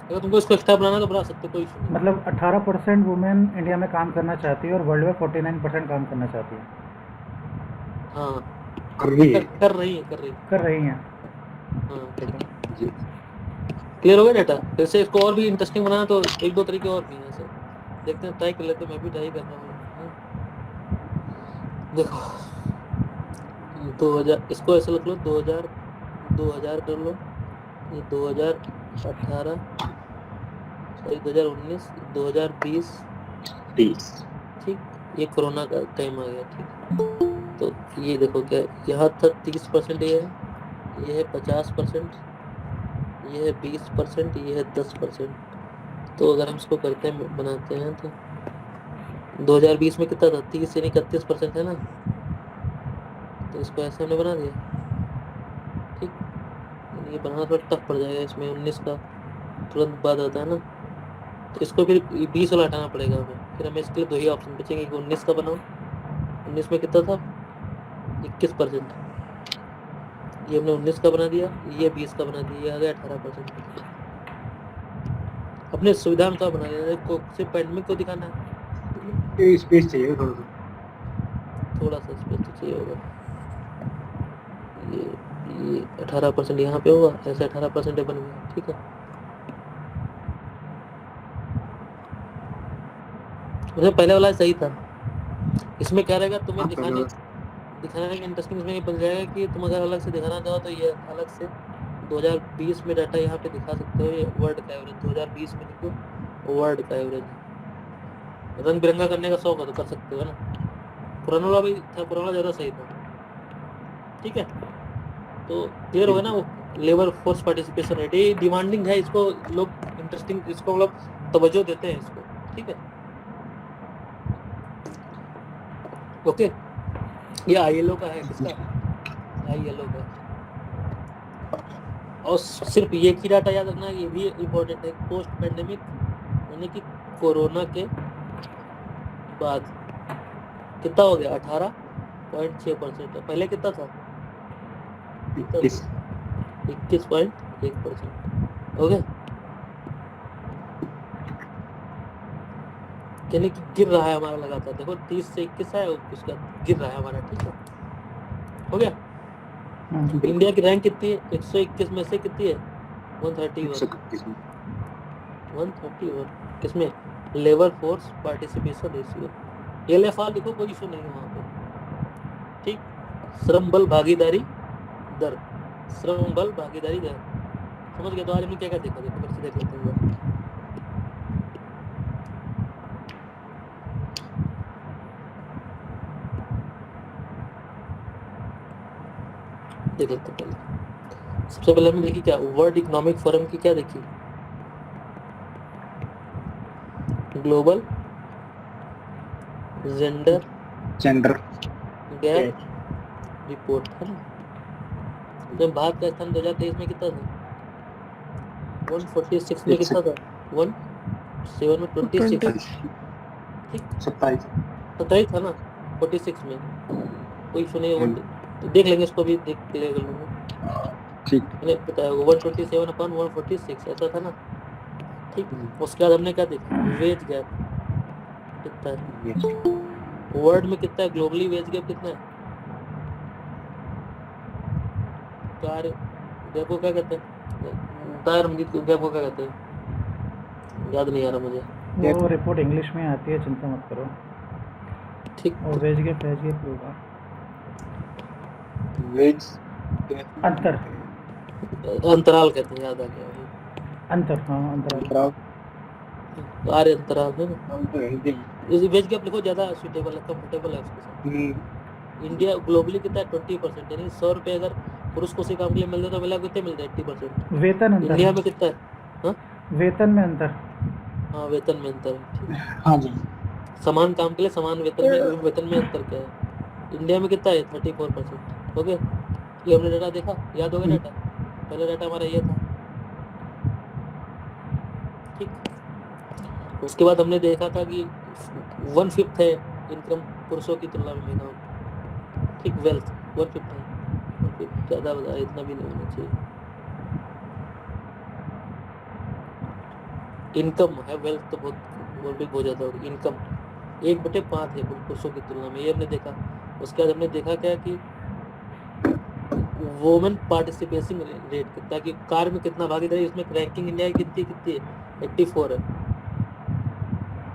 अगर तुमको इसको एक्स्ट्रा बनाना तो बना सकते हो, कोई इशू नहीं। मतलब 18% वुमेन इंडिया में काम करना चाहती है और वर्ल्ड में 49% काम करना चाहती है। हाँ, कर रही है। कर रही है। हाँ, क्लियर हो गया डेटा? जैसे इसको और भी इंटरेस्टिंग बनाना तो 1-2 तरीके और भी हैं, सर देखते हैं, ट्राई कर लेते हैं, मैं भी ट्राई कर रहा हूँ। देखो 2000 इसको ऐसे लिख लो 2000 कर लो, ये 2018 सॉरी 2019 2020 30 ठीक, ये कोरोना का टाइम आ गया ठीक। तो ये देखो क्या यहाँ था 30% ये है 50%, ये है 20%, ये है 10%। तो अगर हम इसको करते हैं बनाते हैं तो 2020 में कितना था 30 यानी 31% है ना, तो इसको ऐसे हमने बना दिया ठीक। ये बनाना थोड़ा टफ पड़ जाएगा, इसमें 19 का तुरंत बाद आता है ना, तो इसको फिर 20 वाला हटाना पड़ेगा हमें। फिर हमें इसके लिए 2 ही ऑप्शन बचेंगे कि 19 का बनाओ, 19 में कितना था 21%, ये हमने 19 का बना दिया, ये 20 का बना दिया, ये आ गया 18%। अपने सुविधा में तो बना लिया, सिर्फ पैंडमिक को दिखाना है, ये स्पेस चाहिए थोड़ा सा। थोड़ा सा स्पेस तो चाहिए होगा। ये 18% यहाँ पे होगा, ऐसे 18% बन गया ठीक है। मुझे पहले वाला सही था, इसमें क्या रहेगा तुम्हें दिखाने का इंटरेस्टिंग इसमें ये बन जाएगा कि तुम अगर अलग से दिखाना चाहो तो ये अलग से 2020 में डाटा यहाँ पे दिखा सकते हो, ये वर्ल्ड का एवरेज 2020 में लिखो, वर्ल्ड का एवरेज। रंग बिरंगा करने का शौक हो तो कर सकते हो ना, पुराना वाला भी था, पुराना वाला ज़्यादा सही था ठीक है। तो क्लियर हो गया ना, वो लेबर फोर्स पार्टिसिपेशन रेट ये डिमांडिंग है, इसको लोग इंटरेस्टिंग, इसको मतलब तवज्जो देते हैं इसको ठीक है। ओके, ये ILO का है, किसका ILO का। और सिर्फ ये की डाटा याद रखना, ये भी इम्पोर्टेंट है, पोस्ट पैंडेमिक यानी कि कोरोना के बाद कितना हो गया 18.6%, पहले कितना था 21.1%। हो गया, यानी कि गिर रहा है हमारा लगातार, देखो 30 से 21 है, उसका गिर रहा है हमारा ठीक है। हो गया, इंडिया की रैंक कितनी है 121 में से कितनी है 131 किसमें labour force participation ratio, LFR लिखो, कोई इशू नहीं है वहाँ पे ठीक। श्रम बल भागीदारी दर, श्रम बल भागीदारी दर समझ गए। तो आज हमने क्या क्या देखा, देखो फिर से देख लेते हैं, देख लेते हैं। पहले सबसे पहले हमने देखी क्या, वर्ल्ड इकोनॉमिक फोरम की क्या देखी, ग्लोबल जेंडर गैप रिपोर्ट है ना। जब भारत का स्थान 2023 में कितना था 146 में, कितना था 17 में 26 ठीक, 27 था ना 46 में, कोई इशू नहीं है। तो देख लेंगे इसको भी, देख लेंगे ठीक, मैंने बताया 127/146 ऐसा था ना ठीक। उसके बाद हमने क्या देखा, वेज गैप कितना है वर्ल्ड में, कितना है ग्लोबली वेज गैप कितना है, कार्य गैप को क्या कहते हैं, गैप को क्या कहते हैं, याद नहीं आ रहा मुझे। वो रिपोर्ट इंग्लिश में आती है, चिंता मत करो ठीक। और वेज गैप होगा वेज अंतराल कहते हैं, याद आ गया अंतराल कार्य अंतराल है ना। तो हिंदी वेज गैप लिखो, ज़्यादा सूटेबल है, कंफर्टेबल है उसके साथ। इंडिया ग्लोबली कितना है 20%, यानी 100 रुपये अगर पुरुष को उसी काम के लिए मिल रहे तो मिला कितने मिल रहे 80%। वेतन अंतर, इंडिया में कितना है, हाँ वेतन में अंतर, हाँ वेतन में अंतर है, हाँ जी, समान काम के लिए समान वेतन में अंतर क्या है, इंडिया में कितना है 34%। हो गया, ये हमने डाटा देखा, याद हो गया डाटा, पहले डाटा हमारा ये था ठीक। उसके बाद हमने देखा था कि 1/5 है इनकम पुरुषों की तुलना में महिलाओं ठीक, वेल्थ 1/5 है, 1/5 ज़्यादा बताया, इतना भी नहीं होना चाहिए। इनकम है, वेल्थ तो बहुत हो जाता है, इनकम 1/5 है पुरुषों की तुलना में, ये हमने देखा। उसके बाद हमने देखा क्या कि वोमेन पार्टिसिपेशन रेट कितना, कि कार्य में कितना भागीदारी, इसमें रैंकिंग इंडिया की कितनी है 84 है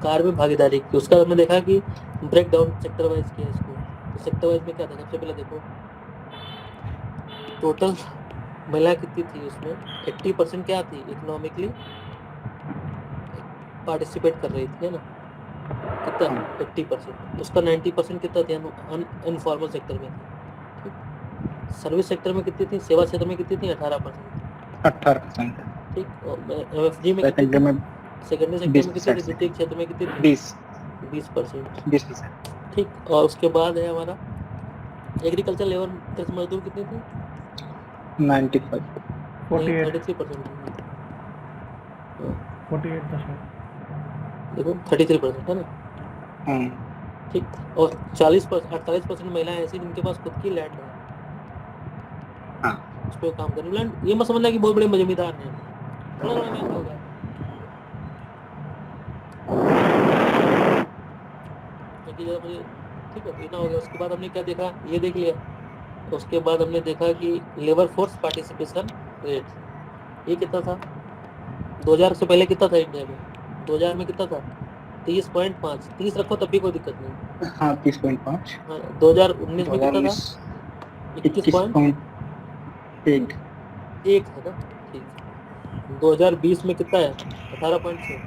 कार्य में भागीदारी की। उसका हमने देखा कि ब्रेक डाउन सेक्टर वाइज किया इसको, तो सेक्टर वाइज में क्या था, सबसे पहले देखो टोटल महिला कितनी थी उसमें? 80% क्या थी? इकोनॉमिकली पार्टिसिपेट कर रही थी, है ना? कितना? 80%। उसका 90% कितना थी अनफॉर्मल सेक्टर में थी। सर्विस सेक्टर में कितनी थी? सेवा क्षेत्र में कितनी थी? 18%। 18%। ठीक। और एमएफजी में कितनी सेकेंडरी थी? में सेकेंडरी सेक्टर में कितनी थी? 20%। द्वितीय क्षेत्र में कितनी थी? 20%। 20%। ठीक। और उसके बाद है हमारा एग्रीकल्चर लेबर कृषि मजदूर कितनी थी? 95। 48 33%। 48 था शायद। देखो 33% है ना? ठीक। और 48% महिलाएं ऐसी जिनके पास खुद की लैंड है, हाँ। उस पर काम करने लैंड। ये मत समझना कि बहुत बड़े जमींदार हैं, थोड़ा थोड़ा लैंड होगा। क्योंकि जब मुझे ठीक है इतना हो गया। उसके बाद हमने क्या देखा? ये देख लिया। उसके बाद हमने देखा कि लेबर फोर्स पार्टिसिपेशन रेट ये कितना था? 2000 से पहले कितना था इंडिया में? 2000 में कितना था? 30.5। 30 रखो तब भी कोई दिक्कत नहीं। हाँ 30.5। हाँ 2019 में कितना था? 21.1 है ना? ठीक। 2020 में कितना है? 18.6।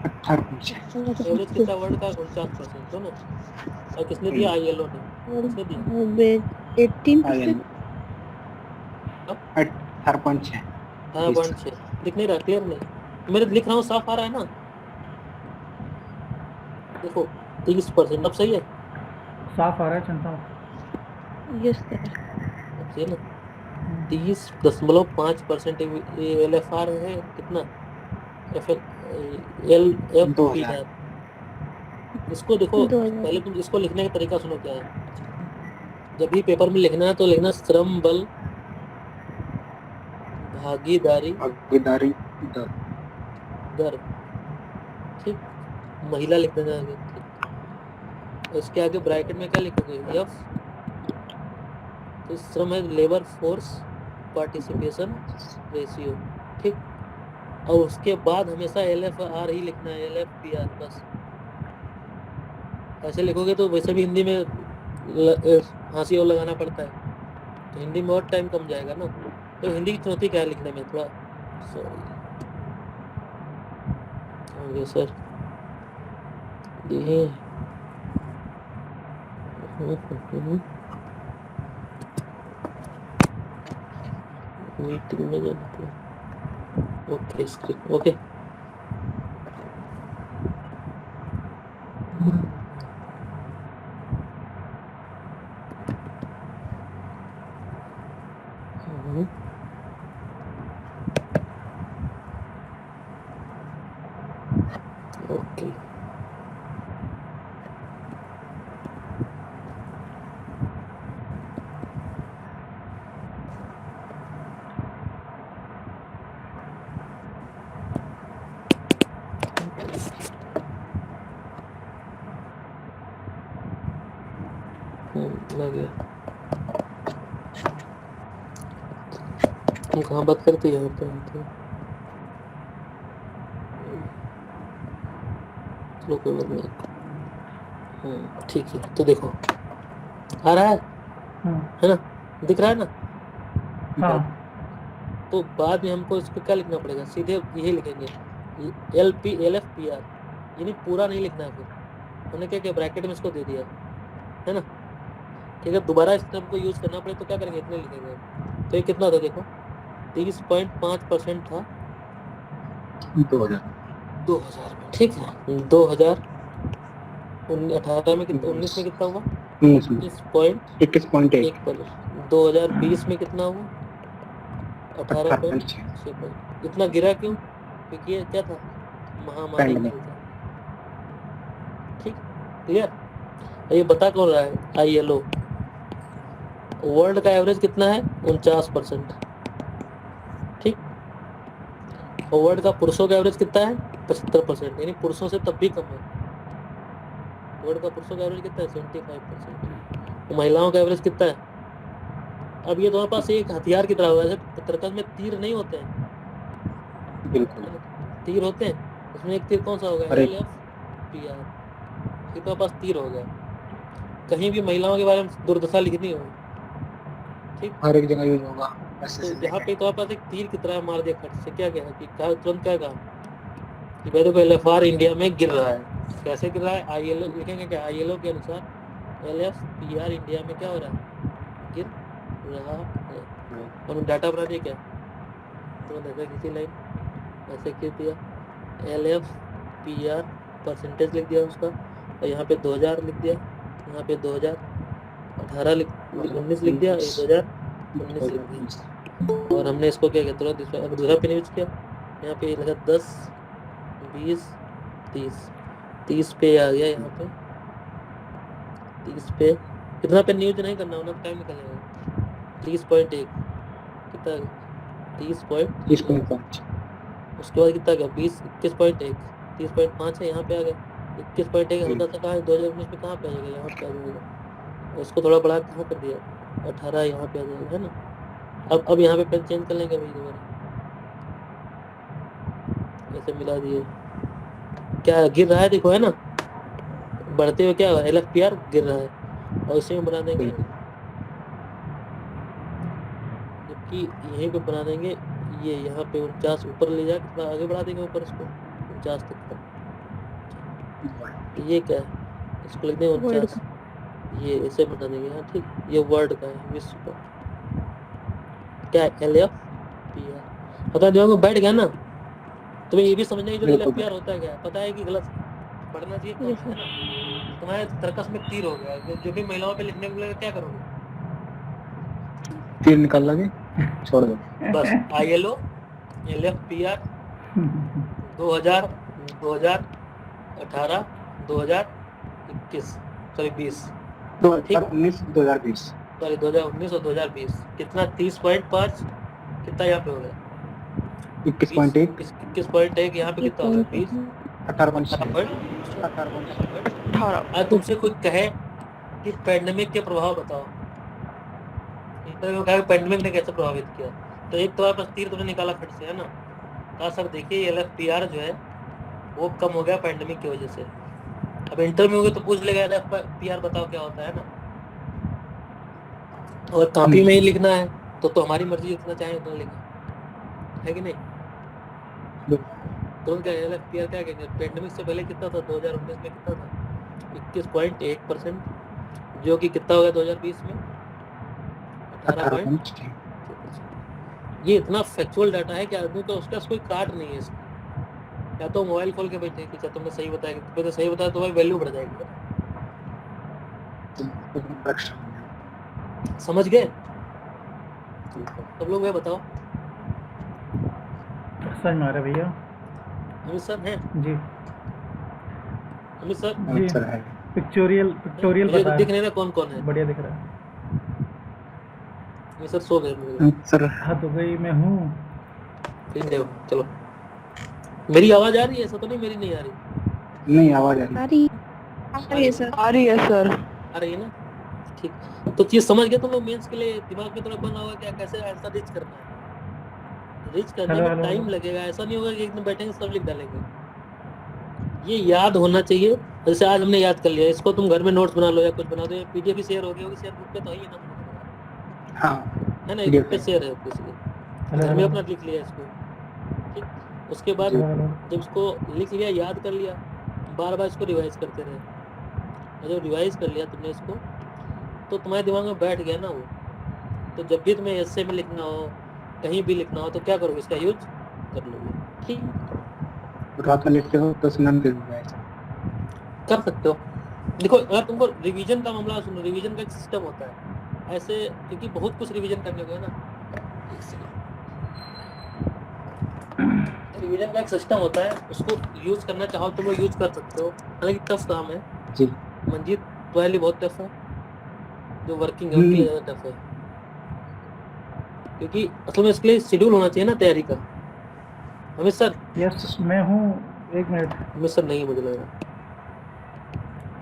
18%। एवरेज कितना वर्ल्ड का? 49% है ना? और किसने दिया? ILO ने। किसने दिया? 18%। 18.6। 18.6 दिख नहीं रहा? क्लियर नहीं? मेरे लिख रहा हूँ, साफ आ रहा है ना? देखो 30%। अब सही है? साफ आ रहा है, चिंता मत। Yes sir. अब सही है ना? 30.5% LFR है। कितना? LFPR। इसको देखो 2000। पहले तुम इसको लिखने का तरीका सुनो क्या है। जब भी पेपर में लिखना है तो लिखना श्रम बल भागीदारी भागीदारी दर। ठीक। महिला लिख देना आगे। ठीक। इसके आगे ब्रैकेट में क्या लिखोगे? F। तो श्रम है लेबर फोर्स पार्टिसिपेशन रेशियो। ठीक। और उसके बाद हमेशा LFR ही लिखना है, LFPR बस। ऐसे लिखोगे तो वैसे भी हिंदी में फांसी और लगाना पड़ता है, तो हिंदी में और टाइम कम जाएगा ना। तो हिंदी की चुनौती क्या है लिखने में? थोड़ा सॉरी हो सर ये मीटिंग में जाना। Okay script okay. ओके लग गया। तुम कहाँ बात करती है? चलो कोई बात नहीं। ठीक है। तो देखो आ रहा है ना? दिख रहा है ना? हाँ। तो बाद में हमको इसको क्या लिखना पड़ेगा? सीधे यही लिखेंगे LFPR, यानी पूरा नहीं लिखना है। फिर हमने क्या किया? ब्रैकेट में इसको दे दिया है ना? ठीक है। दोबारा इस टर्म को यूज करना पड़े तो क्या करेंगे? इतने लिखेंगे। तो ये कितना था? देखो 30.5% था 2000 में। ठीक है। 2018 में कितना? 19 में कितना हुआ? 21.1%। 2020 में कितना हुआ? 18.6%। इतना गिरा क्यों? क्योंकि ये क्या था? महामारी Pandemic। काल था। ठीक। क्लियर? ये बता कौन रहा है? ILO। वर्ल्ड का एवरेज कितना है? 49%। ठीक। और वर्ल्ड का पुरुषों का एवरेज कितना है? 75%। यानी पुरुषों से तब भी कम है। वर्ल्ड का पुरुषों का एवरेज कितना है? 75%। महिलाओं का एवरेज कितना है? अब ये तुम्हारे पास एक हथियार की तरह होगा। जैसे तर्कस में तीर नहीं होते हैं? बिल्कुल। तीर होते हैं। उसमें एक तीर कौन सा होगा? LFPR। तुम्हारे पास तीर होगा। कहीं भी महिलाओं के बारे में दुर्दशा लिखनी हो ठीक। हर एक जगह यूज होगा ऐसे तो से यहाँ देखें। पे तो आप एक तीर की तरह मार दिया खट से, क्या कहा कि क्या तुरंत क्या कहा कि भाई देखो LFR इंडिया में गिर रहा है। कैसे गिर रहा है? ILO लिखेंगे क्या? ILO के अनुसार LFPR इंडिया में क्या हो रहा है? गिर रहा है। और डाटा बना दिया क्या? तो ऐसे किसी लाइन ऐसे खींच दिया, LFPR परसेंटेज लिख दिया उसका, और यहाँ पे 2000 लिख दिया, यहाँ पे 2018 19 लिख दिया, 2019 लिख दिया। और हमने इसको क्या किया, तुरंत इसमें अब दूसरा पिन यूज किया, यहाँ पे लगा 10 20 30 पे आ गया। यहाँ पे 30 पे इतना पेन यूज नहीं करना, वरना टाइम निकल जाएगा। 30.1 कितना? 30.1 उसके बाद कितना गया? 21.1 30.5 है, यहाँ पे आ गया 21.1। होता था कहाँ? 2019 में कहाँ पे आ जाएगा? यहाँ पे आ जाएगा। उसको थोड़ा बढ़ा कहाँ कर दिया? 18 यहाँ पे आ जाएगा, है ना। अब यहाँ पे पेन चेंज कर लेंगे भाई दोबारा, ऐसे मिला दिए। क्या गिर रहा है? देखो, है ना, बढ़ते हुए क्या LFPR गिर रहा है, और इसी में बना देंगे, जबकि यहीं पे बना देंगे ये यहाँ पे 49 ऊपर ले जा, कितना आगे बढ़ा देंगे ऊपर इसको 49 तक का। ये क्या है? इसको लिख देंगे 49, ये ऐसे बना देंगे। हाँ ठीक, ये वर्ड का है, विश्व का क्या है? LFPR। पता दिमाग में बैठ गया ना? तुम्हें ये भी समझना है जो LFPR होता है क्या है, पता है कि गलत पढ़ना चाहिए कम है ना। तुम्हारे तर्कस में तीर हो गया, जो भी महिलाओं पे लिखने को क्या करोगे? तीर निकाल लगे छोड़ दो बस ILO LFPR 2000 2018 2021 सॉरी 20 2019 2020 सॉरी 2019 और 2020 कितना? 30.5 कितना यहाँ पे हो गया? 21.1 21.1 यहाँ पे कितना हो गया? 20 18 आज तुमसे कोई कहे कि पैंडेमिक के प्रभाव बताओ, पैंडेमिक ने कैसे प्रभावित किया, तो एक तो बस तीर तुमने निकाला फट से, है ना। कहा सर देखिए LFPR जो है वो कम हो गया पैंडेमिक की वजह से। अब इंटरव्यू में तो पूछ लेगा LFPR बताओ क्या होता है ना। और कॉपी में ही लिखना है तो हमारी मर्जी, जितना चाहे उतना लिखा, है कि नहीं। तुरंत क्या LFPR क्या कहेंगे? पैंडेमिक से पहले कितना था? 2019 में कितना था? 21.1%, जो कि कितना हो गया 2020 में? 18.6। ये इतना फैक्चुअल डाटा है कि आदमी तो उसका कोई काट नहीं है इसका। या तो मोबाइल खोल के बैठे कि तुमने सही बताया, कि तो सही बताया तो भाई वैल्यू बढ़ जाएगी। समझ गए सब लोग? बताओ समझ में आ रहा है भैया? अमित सर हैं? जी अमित सर जी है पिक्चोरियल मुझे पता दिख है, नहीं रहा कौन कौन है। बढ़िया दिख रहा है। अमित सर सो गए मुझे। सर हाँ तो भाई मैं हूँ। ठीक है चलो। मेरी आवाज आ रही है? ऐसा तो नहीं मेरी नहीं आ रही? नहीं आवाज आ रही आ रही है सर। आ रही है सर। आ रही है ना? ठीक, तो चीज समझ गए तुम लोग। मेंस के लिए दिमाग में थोड़ा बना होगा क्या कैसे आंसर रीच करना है। रीच करने में टाइम लगेगा, ऐसा नहीं होगा कि एक दिन बैठेंगे सब लिख डालेंगे। ये याद होना चाहिए। जैसे आज हमने याद कर लिया, इसको तुम घर में नोट्स बना लो या कुछ बना दो, PDF शेयर हो गई होगी, शेयर ग्रुप पे तो है ही ना, हाँ है ना, ग्रुप पे शेयर है इसलिए घर में अपना लिख लिया इसको। ठीक, उसके बाद जब इसको लिख लिया, याद कर लिया, बार बार इसको रिवाइज करते रहे, और जब रिवाइज कर लिया तुमने इसको तो तुम्हारे दिमाग में बैठ गया ना वो। तो जब भी तुम्हें ऐसे में लिखना हो, कहीं भी लिखना हो, तो क्या करोगे? इसका यूज कर लोगे। ठीक, रात में लिखते हो तो सुनन कर सकते हो। देखो अगर तुमको रिवीजन का मामला सुनो, रिवीजन का एक सिस्टम होता है ऐसे, क्योंकि बहुत कुछ रिवीजन करने को है ना। रिवीजन का एक सिस्टम होता है, उसको यूज करना चाहो तो वो यूज कर सकते हो। हालांकि टफ काम है जी। मंजीत तुम्हारे लिए बहुत टफ है, जो वर्किंग है उनके लिए ज़्यादा टफ है, क्योंकि असल में इसके लिए शेड्यूल होना चाहिए ना तैयारी का। अमित सर? यस मैं हूँ, एक मिनट। अमित सर नहीं, मुझे लग रहा।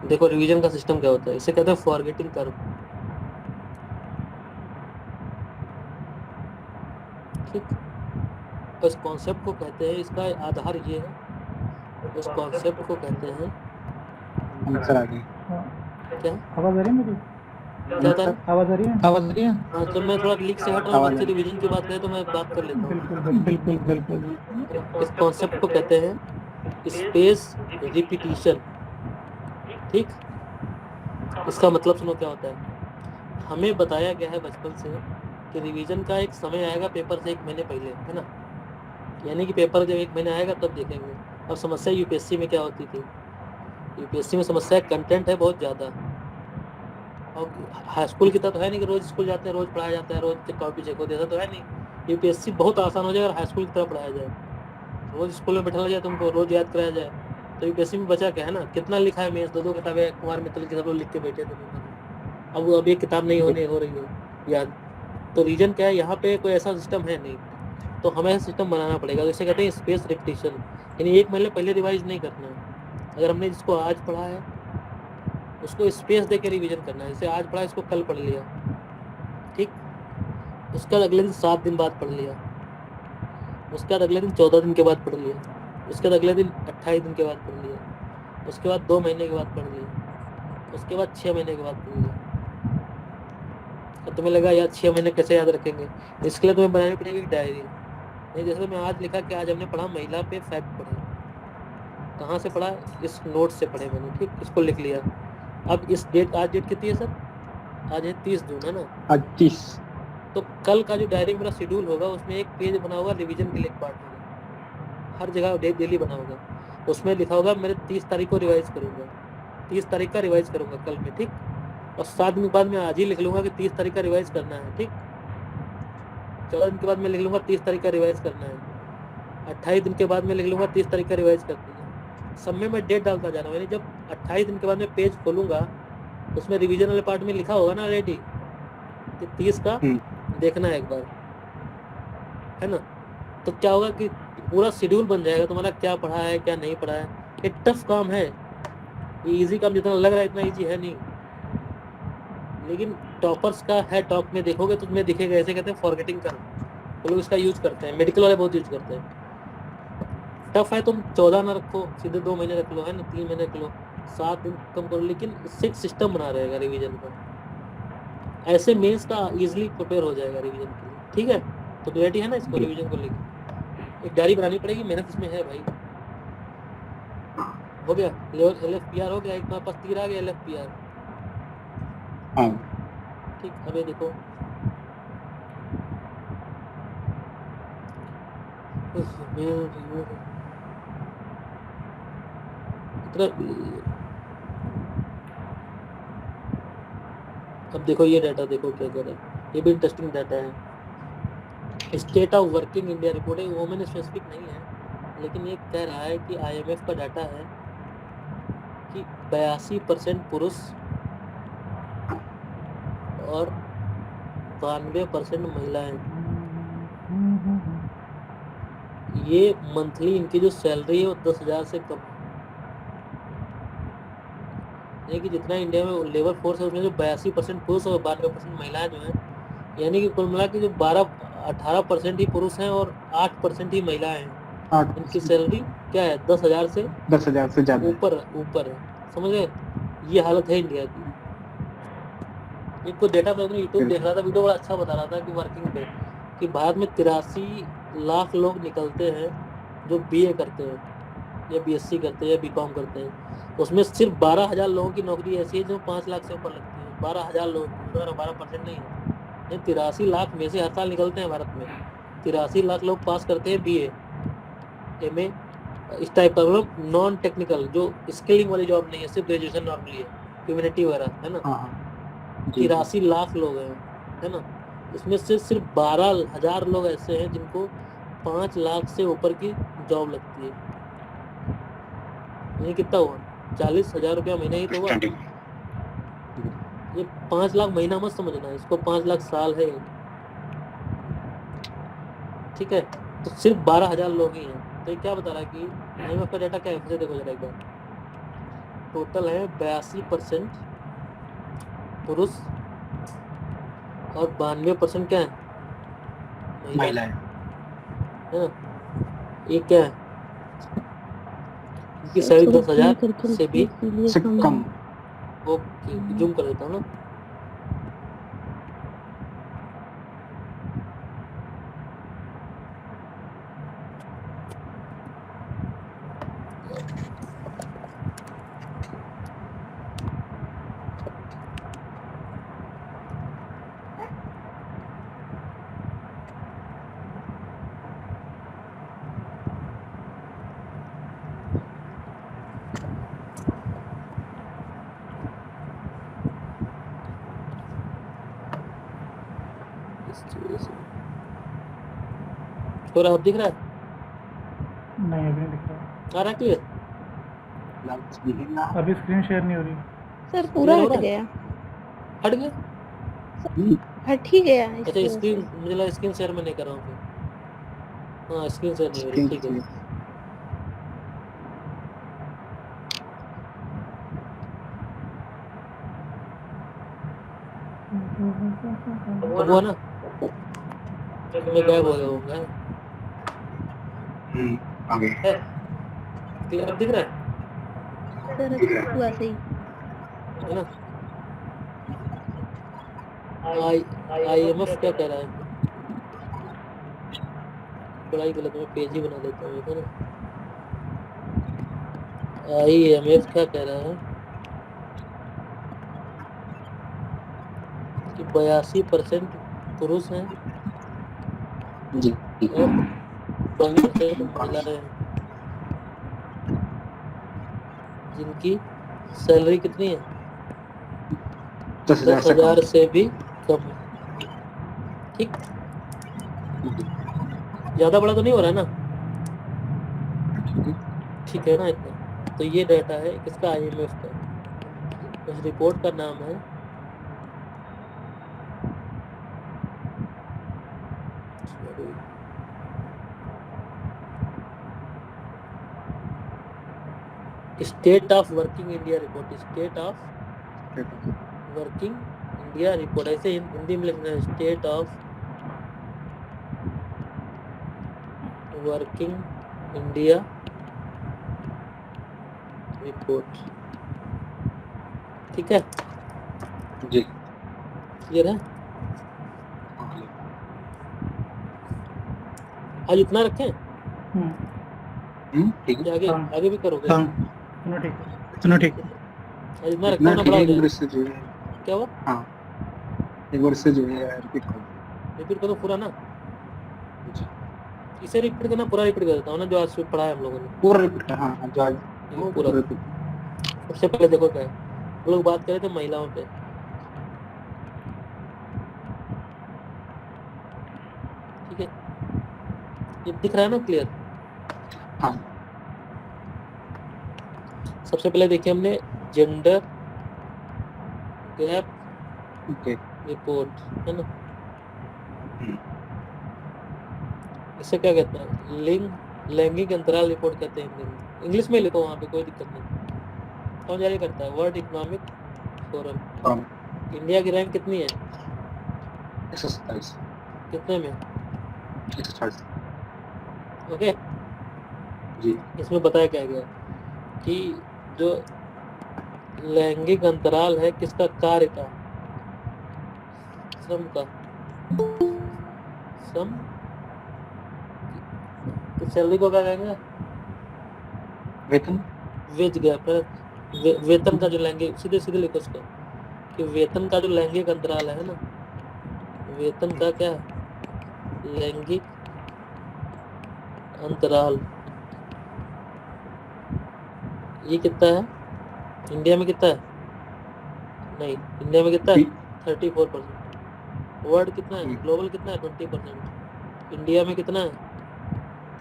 देखो रिवीजन का सिस्टम क्या होता है, इसे कहते हैं फॉरगेटिंग कर्व। ठीक, तो इस कॉन्सेप्ट को कहते हैं, इसका आधार ये है, इस कॉन्सेप्ट को कहते हैं आंसर आ गई। हाँ, क्या? आवाज़ आ रही है मेरी? क्या था? आवाज़ आ रही है? आवाज आ रही है? हाँ, तो मैं थोड़ा लीक से हट रहा हूँ, बच्चे रिवीजन की बात करें तो मैं बात कर लेता हूँ। बिल्कुल बिल्कुल। इस कॉन्सेप्ट को कहते हैं स्पेस रिपीटिशन। ठीक, इसका मतलब सुनो क्या होता है। हमें बताया गया है बचपन से कि रिवीजन का एक समय आएगा पेपर से 1 महीने पहले, है ना, यानी कि पेपर जब 1 महीने आएगा तब देखेंगे। अब समस्या यूपीएससी में क्या होती थी, यूपीएससी में समस्या कंटेंट है बहुत ज़्यादा। और हाई स्कूल की तरह तो है नहीं कि रोज स्कूल जाते हैं, रोज पढ़ाया जाता है, रोज कॉपी चेक होती है, तो है नहीं। यूपीएससी बहुत आसान हो जाए अगर हाई स्कूल की तरह पढ़ाया जाए, रोज स्कूल में बैठा जाए, तुमको रोज याद कराया जाए। तो यूपीएससी में बचा क्या है ना, कितना लिखा है मेंस, 2 किताबें कुमार मित्तल की सब लोग लिख के बैठे थे पेपर में। अब एक किताब नहीं हो रही है याद। तो रीजन क्या है, यहाँ पे कोई ऐसा सिस्टम है नहीं, तो हमें ऐसा सिस्टम बनाना पड़ेगा। जैसे कहते हैं स्पेस रिपीटिशन, यानी 1 महीने पहले रिवाइज नहीं करना है। अगर हमने जिसको आज पढ़ा है उसको स्पेस दे के रिविजन करना है। जैसे आज पढ़ा इसको कल पढ़ लिया, ठीक, उसके बाद अगले दिन 7 दिन बाद पढ़ लिया, उसके बाद अगले दिन 14 दिन के बाद पढ़ लिया, उसके बाद अगले दिन 28 दिन के बाद पढ़ लिया, उसके बाद 2 महीने के बाद पढ़ लिया, उसके बाद 6 महीने के बाद पढ़ लिया। तो तुम्हें लगा यार 6 महीने कैसे याद रखेंगे, इसके लिए तुम्हें बनानी पड़ेगी एक डायरी। नहीं, जैसे मैं आज लिखा कि आज हमने पढ़ा महिला पे फैक्ट पढ़े, कहाँ से पढ़ा, इस नोट से पढ़े मैंने, ठीक, इसको लिख लिया। अब इस डेट, आज डेट कितनी है सर, आज है 30 जून, है ना। आज 30। तो कल का जो डायरी मेरा शेड्यूल होगा उसमें एक पेज बना होगा रिवीजन के लिए, एक पार्ट होगा, हर जगह डेली बना होगा। उसमें लिखा होगा मेरे 30 तारीख को रिवाइज करूँगा, 30 तारीख का रिवाइज करूँगा कल में, ठीक। और 7 दिन के बाद मैं आज ही लिख लूँगा कि 30 तारीख का रिवाइज करना है, ठीक। 14 दिन के बाद मैं लिख लूँगा 30 तारीख का रिवाइज करना है। 28 दिन के बाद मैं लिख लूँगा 30 तारीख का रिवाइज करना है। सब में मैं डेट डालता जा रहा हूँ, यानी जब 28 दिन के बाद मैं पेज खोलूँगा उसमें रिवीजन वाले पार्ट में लिखा होगा ना ऑलरेडी कि 30 का देखना है एक बार, है ना। तो क्या होगा कि पूरा शेड्यूल बन जाएगा तुम्हारा, क्या पढ़ा है क्या नहीं पढ़ा है। ये टफ काम है, ये इजी काम जितना लग रहा है इतना इजी है नहीं, लेकिन टॉपर्स का है। टॉप में देखोगे तो तुम्हें दिखेगा, ऐसे कहते हैं फॉरगेटिंग कर, वो लोग इसका यूज करते हैं, मेडिकल वाले बहुत यूज करते हैं। टफ है, तुम 14 ना रखो, सीधे 2 महीने रख लो, है ना, 3 महीने रख लो, 7 दिन कम करो, लेकिन इससे एक सिस्टम बना रहेगा रिवीजन का। ऐसे मेंस का इजीली प्रिपेयर हो जाएगा रिवीजन के लिए, ठीक है। तो क्लैरिटी है ना इसको, रिवीजन को लेकर एक डायरी बनानी पड़ेगी, मेहनत इसमें है भाई। हो गया लेवल LFPR हो गया, एक तुम्हारे पास तीर आ गया LFPR, हाँ ठीक। अब ये देखो अब देखो ये डाटा देखो क्या कह रहा है, ये भी इंटरेस्टिंग डाटा है। State of working India report है, वो मैंने स्पेसिफिक नहीं है, लेकिन ये कह रहा है कि IMF का डाटा है कि 82% पुरुष और 92% महिलाएं, ये मंथली इनकी जो सैलरी है वो 10,000 से कम है। यानी कि जितना इंडिया में लेबर फोर्स है उसमें जो 82% पुरुष और 92% महिलाएं जो हैं, यानी कि कुल मिला के जो 18% ही पुरुष हैं और 8% ही महिलाएं हैं, इनकी सैलरी क्या है 10,000 से 10,000 से ज्यादा ऊपर है। समझ गए, ये हालत है इंडिया की। एक को डेटा मैं यूट्यूब देख रहा था, वीडियो बड़ा अच्छा बता रहा था कि वर्किंग पे कि भारत में 83 लाख लोग निकलते हैं जो BA करते हैं या BSc करते हैं या BCom करते हैं, उसमें सिर्फ 12,000 लोगों की नौकरी ऐसी है जो 5 लाख से ऊपर लगती है। 12,000 लोग, 12% नहीं है, ये 83 लाख में से हर साल निकलते हैं भारत में। 83 लाख लोग पास करते हैं BA MA इस टाइप का, मतलब नॉन टेक्निकल जो स्किलिंग वाली जॉब नहीं है, सिर्फ ग्रेजुएशन नॉर्मली है, ह्यूमैनिटी वगैरह, है ना। 83 लाख लोग हैं, है ना। इसमें से सिर्फ 12,000 लोग ऐसे हैं जिनको 5 लाख से ऊपर की जॉब लगती है। ये कितना हुआ, 40,000 रुपया महीना ही तो हुआ। ये 5 लाख महीना मत समझना, इसको 5 लाख साल है, ठीक है। तो सिर्फ 12,000 लोग ही हैं। तो ये क्या बता रहा है कि IMF का डाटा क्या है, फिर देखो जरा एक बार। टोटल है 82% पुरुष और 92% क्या है महिलाएं, है ना। ये क्या है, इनकी सैलरी 10,000 से भी से कम। ओके, जूम कर देता हूँ ना। थोड़ा अब दिख रहा है? नहीं अभी नहीं दिख रहा। आ रहा है क्लियर? लाइट्स दिखेगा। अभी स्क्रीन शेयर नहीं हो रही। सर पूरा हो हट रहा है? गया, हट गया? हट ही गया अच्छा इसकी स्क्रीन, वजह से। मुझे लगा स्क्रीन शेयर में नहीं कर रहा हूँ फिर। हाँ स्क्रीन शेयर नहीं हो रही, ठीक है। अब हुआ ना? मैं गायब हो गया होगा। आगे है क्लियर अब दिख रहा है? सर दिख रहा है। हुआ सही। है ना? IMF क्या कह रहा है? बड़ा ही गलत, मैं पेज ही बना देता हूँ, है ना? IMF क्या कह रहा है कि 82% पुरुष हैं जी और 22% महिलाएं हैं जिनकी सैलरी कितनी है? 10,000 से 10,000 से भी कम है। ठीक, ज्यादा बड़ा तो नहीं हो रहा है ना? ठीक है ना इतना? तो ये डाटा है किसका? IMF का। उस रिपोर्ट का नाम है state of working India report. State of working India report, ऐसे हिंदी में लिखना है, state of working India report. ठीक है, जी क्लियर है? आज इतना रखें ठीक है। या आगे हाँ। आगे भी करोगे? सुनो ठीक है, सुनो ठीक है। आज इतना रखो इतना ना, ठीक बड़ा है, हो एक जाए। बार इससे जो है क्या हुआ? हाँ एक बार इससे जो है रिपीट कर रिपीट करो पूरा ना। जी इसे रिपीट करना, पूरा रिपीट कर देता हूँ ना जो आज पढ़ा है हम लोगों ने। पूरा रिपीट कर। हाँ जो आज ये पूरा रिपीट। सबसे पहले देखो क्या है, हम लोग बात करें थे महिलाओं पे। ठीक है, ये दिख रहा है ना क्लियर? हाँ सबसे पहले देखिए हमने जेंडर गैप ओके रिपोर्ट, है ना? इसे क्या कहते हैं? लैंगिक अंतराल रिपोर्ट कहते हैं हिंदी में। इंग्लिश में लिखो, वहाँ पे कोई दिक्कत नहीं। कौन जारी करता है? World economic forum. इंडिया की रैंक कितनी है? 127 कितने में? 140 ओके, जी इसमें बताया क्या गया कि जो लैंगिक अंतराल है किसका? कार्य का, श्रम का, श्रम। तो सैलरी को क्या कहेंगे? वेतन वेज गैप है। वेतन का जो लैंगिक, सीधे सीधे लिखो उसको कि वेतन का जो लैंगिक अंतराल है ना, वेतन का क्या है? लैंगिक अंतराल। ये कितना है? इंडिया में कितना है? नहीं, इंडिया में कितना है? 34%। वर्ल्ड कितना है? ग्लोबल कितना है? 20%। इंडिया में कितना है?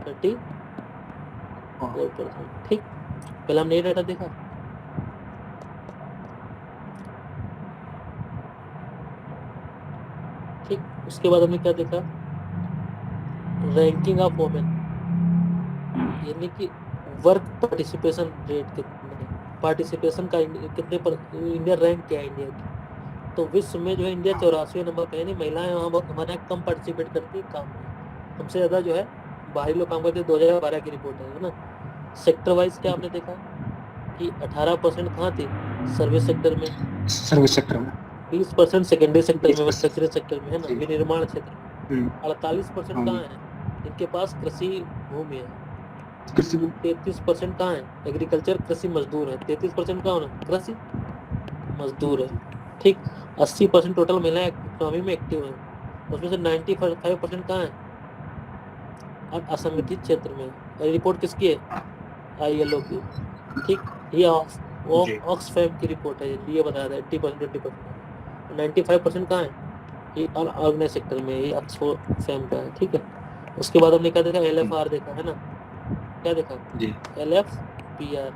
34%। ठीक, पहले हमने ये डाटा देखा। ठीक, उसके बाद हमने क्या देखा? रैंकिंग ऑफ वुमेन, यानी कि वर्क पार्टिसिपेशन रेट कितना है, पार्टिसिपेशन का कितने पर इंडिया रैंक क्या है इंडिया की। तो विश्व में जो है इंडिया 84वें नंबर पे है। नहीं, महिलाएं वहाँ हमारे यहाँ कम पार्टिसिपेट करती है काम में। हमसे ज़्यादा जो है बाहरी लोग काम करते हैं। 2012 की रिपोर्ट है ना? सेक्टर वाइज क्या आपने देखा कि 18% कहाँ थी? सर्विस सेक्टर में, सर्विस सेक्टर में 20% सेकेंडरी सेक्टर में, 20% मैन्युफैक्चरिंग सेक्टर में, है ना? विनिर्माण क्षेत्र में 48% हाँ। कहाँ है? इनके पास कृषि भूमि है। कृषि 33% कहाँ है? एग्रीकल्चर, कृषि मजदूर है। 33% कहाँ है? कृषि मजदूर है। ठीक, 80% टोटल महिलाएं इकोनॉमी में एक्टिव है। उसमें से 95% कहाँ है? असंगठित क्षेत्र में। और रिपोर्ट किसकी है? ILO की। ठीक, ये ऑक्सफैम की रिपोर्ट है। ये बताया था 80% 20%। 95% कहाँ है? ये अनऑर्गेनाइज सेक्टर में, ये ऑक्सफैम का है। ठीक है, उसके बाद हमने क्या देखा, LFR देखा है ना, क्या देखा, जी LFPR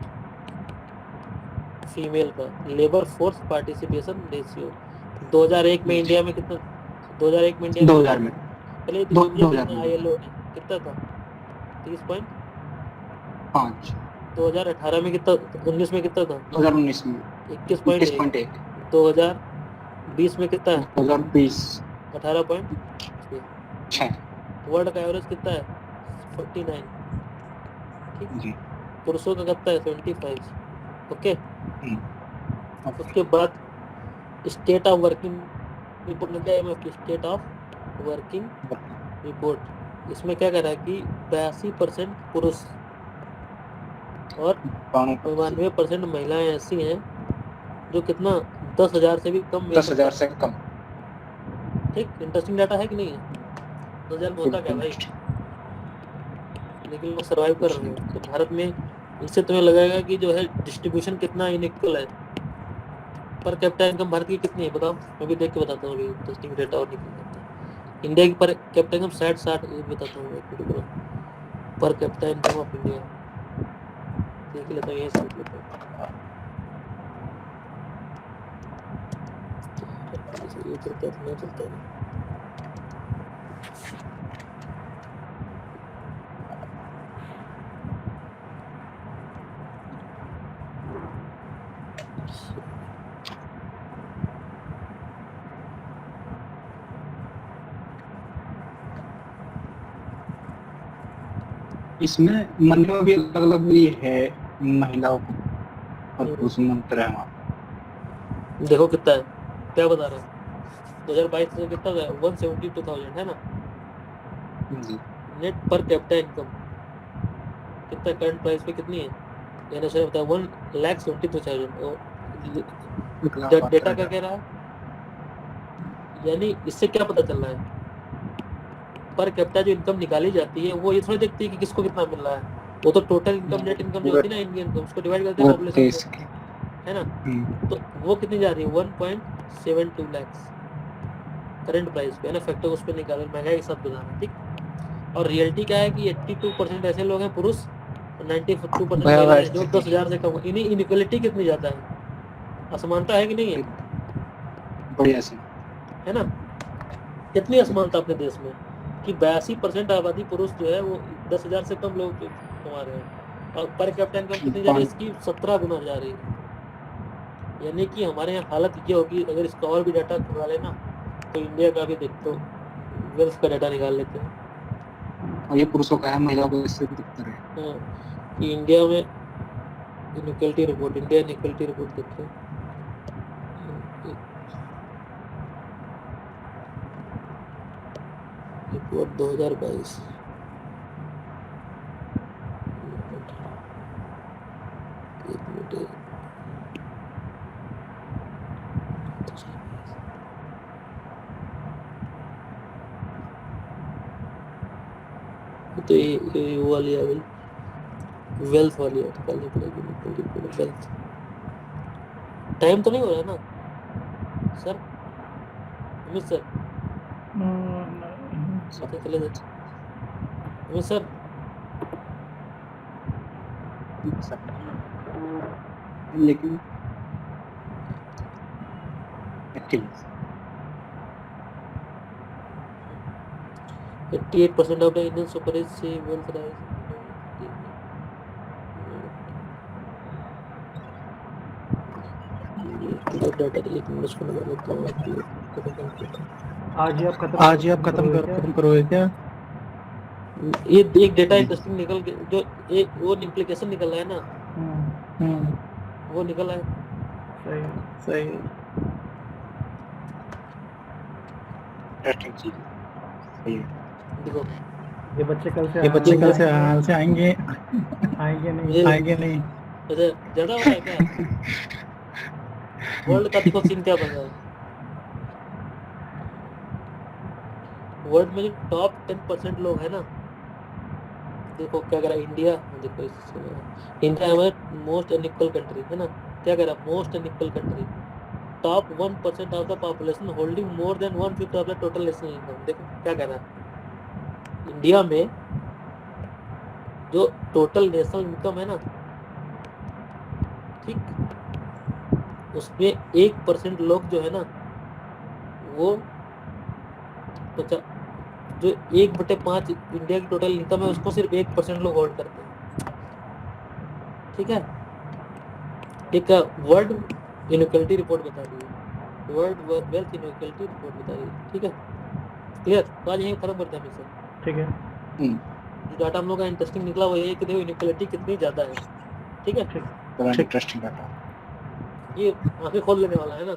फीमेल का लेबर फोर्स पार्टिसिपेशन रेशियो 2001 में इंडिया में कितना, 2001 में इंडिया में 2000 में पहले तो दो- इंडिया 2000 कितना में। ILO ने कितना था 30 5 2018 में कितना, 19 में कितना था 2019 में 21.1 21.1 2020 में कितना है 2020 18.6 6 वर्ल्ड का एवरेज कितना है 49 ठीक, जी पुरुषों का कितना है 75 ओके। हम्म। उसके बाद स्टेट ऑफ वर्किंग रिपोर्ट में क्या है, स्टेट ऑफ वर्किंग रिपोर्ट, इसमें क्या कह रहा है कि 82% पुरुष और 92% महिलाएं ऐसी हैं जो कितना 10,000 से भी कम वेतन 10,000 से कम। ठीक, इंटरेस्टिंग डाटा है कि नहीं है, 10,000 में होता क्या भाई, लेकिन लोग सर्वाइव कर रहे हैं। तो भारत में इससे तुम्हें लगेगा कि जो है डिस्ट्रीब्यूशन कितना इनइक्वल है। पर कैपिटा इनकम भारत की कितनी है बताओ, मैं भी देख के बताता हूँ अभी इंटरेस्टिंग डेटा और निकल जाता है। इंडिया की पर कैपिटा इनकम 60 ये बताता हूँ मैं, per capita income of India देख लेता हूँ, यही से देख लेता हूँ। ये चलता है, चलता है इसमें मंदिरों में भी अलग अलग ये है महिलाओं को और पुरुष मंत्र है वहाँ। देखो कितना है, क्या बता रहा है 2022 से कितना है 172,000 है ना जी नेट पर कैपिटा इनकम, कितना करंट प्राइस पे कितनी है, यानी सर बता 1,72,000 डेटा क्या कह रहा है, यानी इससे क्या पता चल रहा है, पर कैपिटा जो इनकम निकाली जाती है वो ये थोड़ी देखती है कि किसको कितना मिल रहा है, वो तो टोटल इनकम नेट इनकम जो होती है ना इंडियन इनकम उसको डिवाइड करते हैं वो पॉपुलेशन देश से, की है ना, तो वो कितनी जा रही है 1.72 लाख करंट प्राइस पे, है ना, फैक्टर उस पे निकाल महंगाई के साथ बताना ठीक। और रियलिटी क्या है कि 82% ऐसे लोग हैं पुरुष और 92% महिलाएं हैं जो 10,000 से कम। इन्हीं इनइक्वालिटी कितनी ज्यादा है, असमानता है कि नहीं है, बढ़िया से है ना, कितनी असमानता अपने देश में कि 82% आबादी पुरुष जो है वो 10,000 से कम लोग कमा रहे हैं और पर कैपिटा इनकम कितनी जा रही है इसकी 17 गुना जा रही है। यानी कि हमारे यहाँ हालत ये होगी, अगर इसका और भी डाटा खुलवा लेना तो इंडिया का भी देख तो वेल्थ का डाटा निकाल लेते हैं। और ये पुरुषों का है, महिलाओं को इससे भी दिक्कत है। हाँ, कि इंडिया में inequality report, India inequality report देखते हैं, रिपोर्ट 2022 एक मिनट तो ये वो वाली आ गई वेल्थ वाली है, तो करनी पड़ेगी वेल्थ। टाइम तो नहीं हो रहा है ना सर, अमित सर, पता चले अमित सर, लेकिन 88% of the Indian super rich say wealth rise. Data एक मिनट को लगा लेता हूँ। आज ही आप खत्म करोगे क्या? ये एक डेटा इंटरेस्टिंग निकल के जो एक वो इम्प्लीकेशन निकल रहा है ना, वो निकल रहा है सही देखो। ये बच्चे कल से हाल से आएंगे नहीं अच्छा ज्यादा हो रहा है क्या वर्ल्ड का देखो सीन क्या बन रहा है, वर्ल्ड में जो टॉप 10% लोग हैं ना, देखो क्या कह रहा है इंडिया, देखो इंडिया हमारे मोस्ट अनइक्वल कंट्री है ना, क्या कह रहा है most unequal country, top 1% of the population holding more than 1/5 of the total national income. देखो क्या कह रहा है, इंडिया में जो टोटल नेशनल इनकम है ना, ठीक, उसमें 1% लोग जो है ना वो जो 1/5 इंडिया की टोटल इनकम है उसको सिर्फ 1% लोग होल्ड करते हैं, ठीक है। एक वर्ल्ड इनइक्वालिटी रिपोर्ट बता रही है, वर्ल्ड वेल्थ इनइक्वालिटी रिपोर्ट बता रही है, ठीक है। क्लियर? तो आज यही खत्म करते हैं हम इसे। ठीक है। जो डाटा हम लोग का इंटरेस्टिंग निकला वो ये कि देखो इनइक्वालिटी कितनी ज्यादा है, ठीक है। बड़ा इंटरेस्टिंग डाटा। ये आंखें खोल लेने वाला है ना।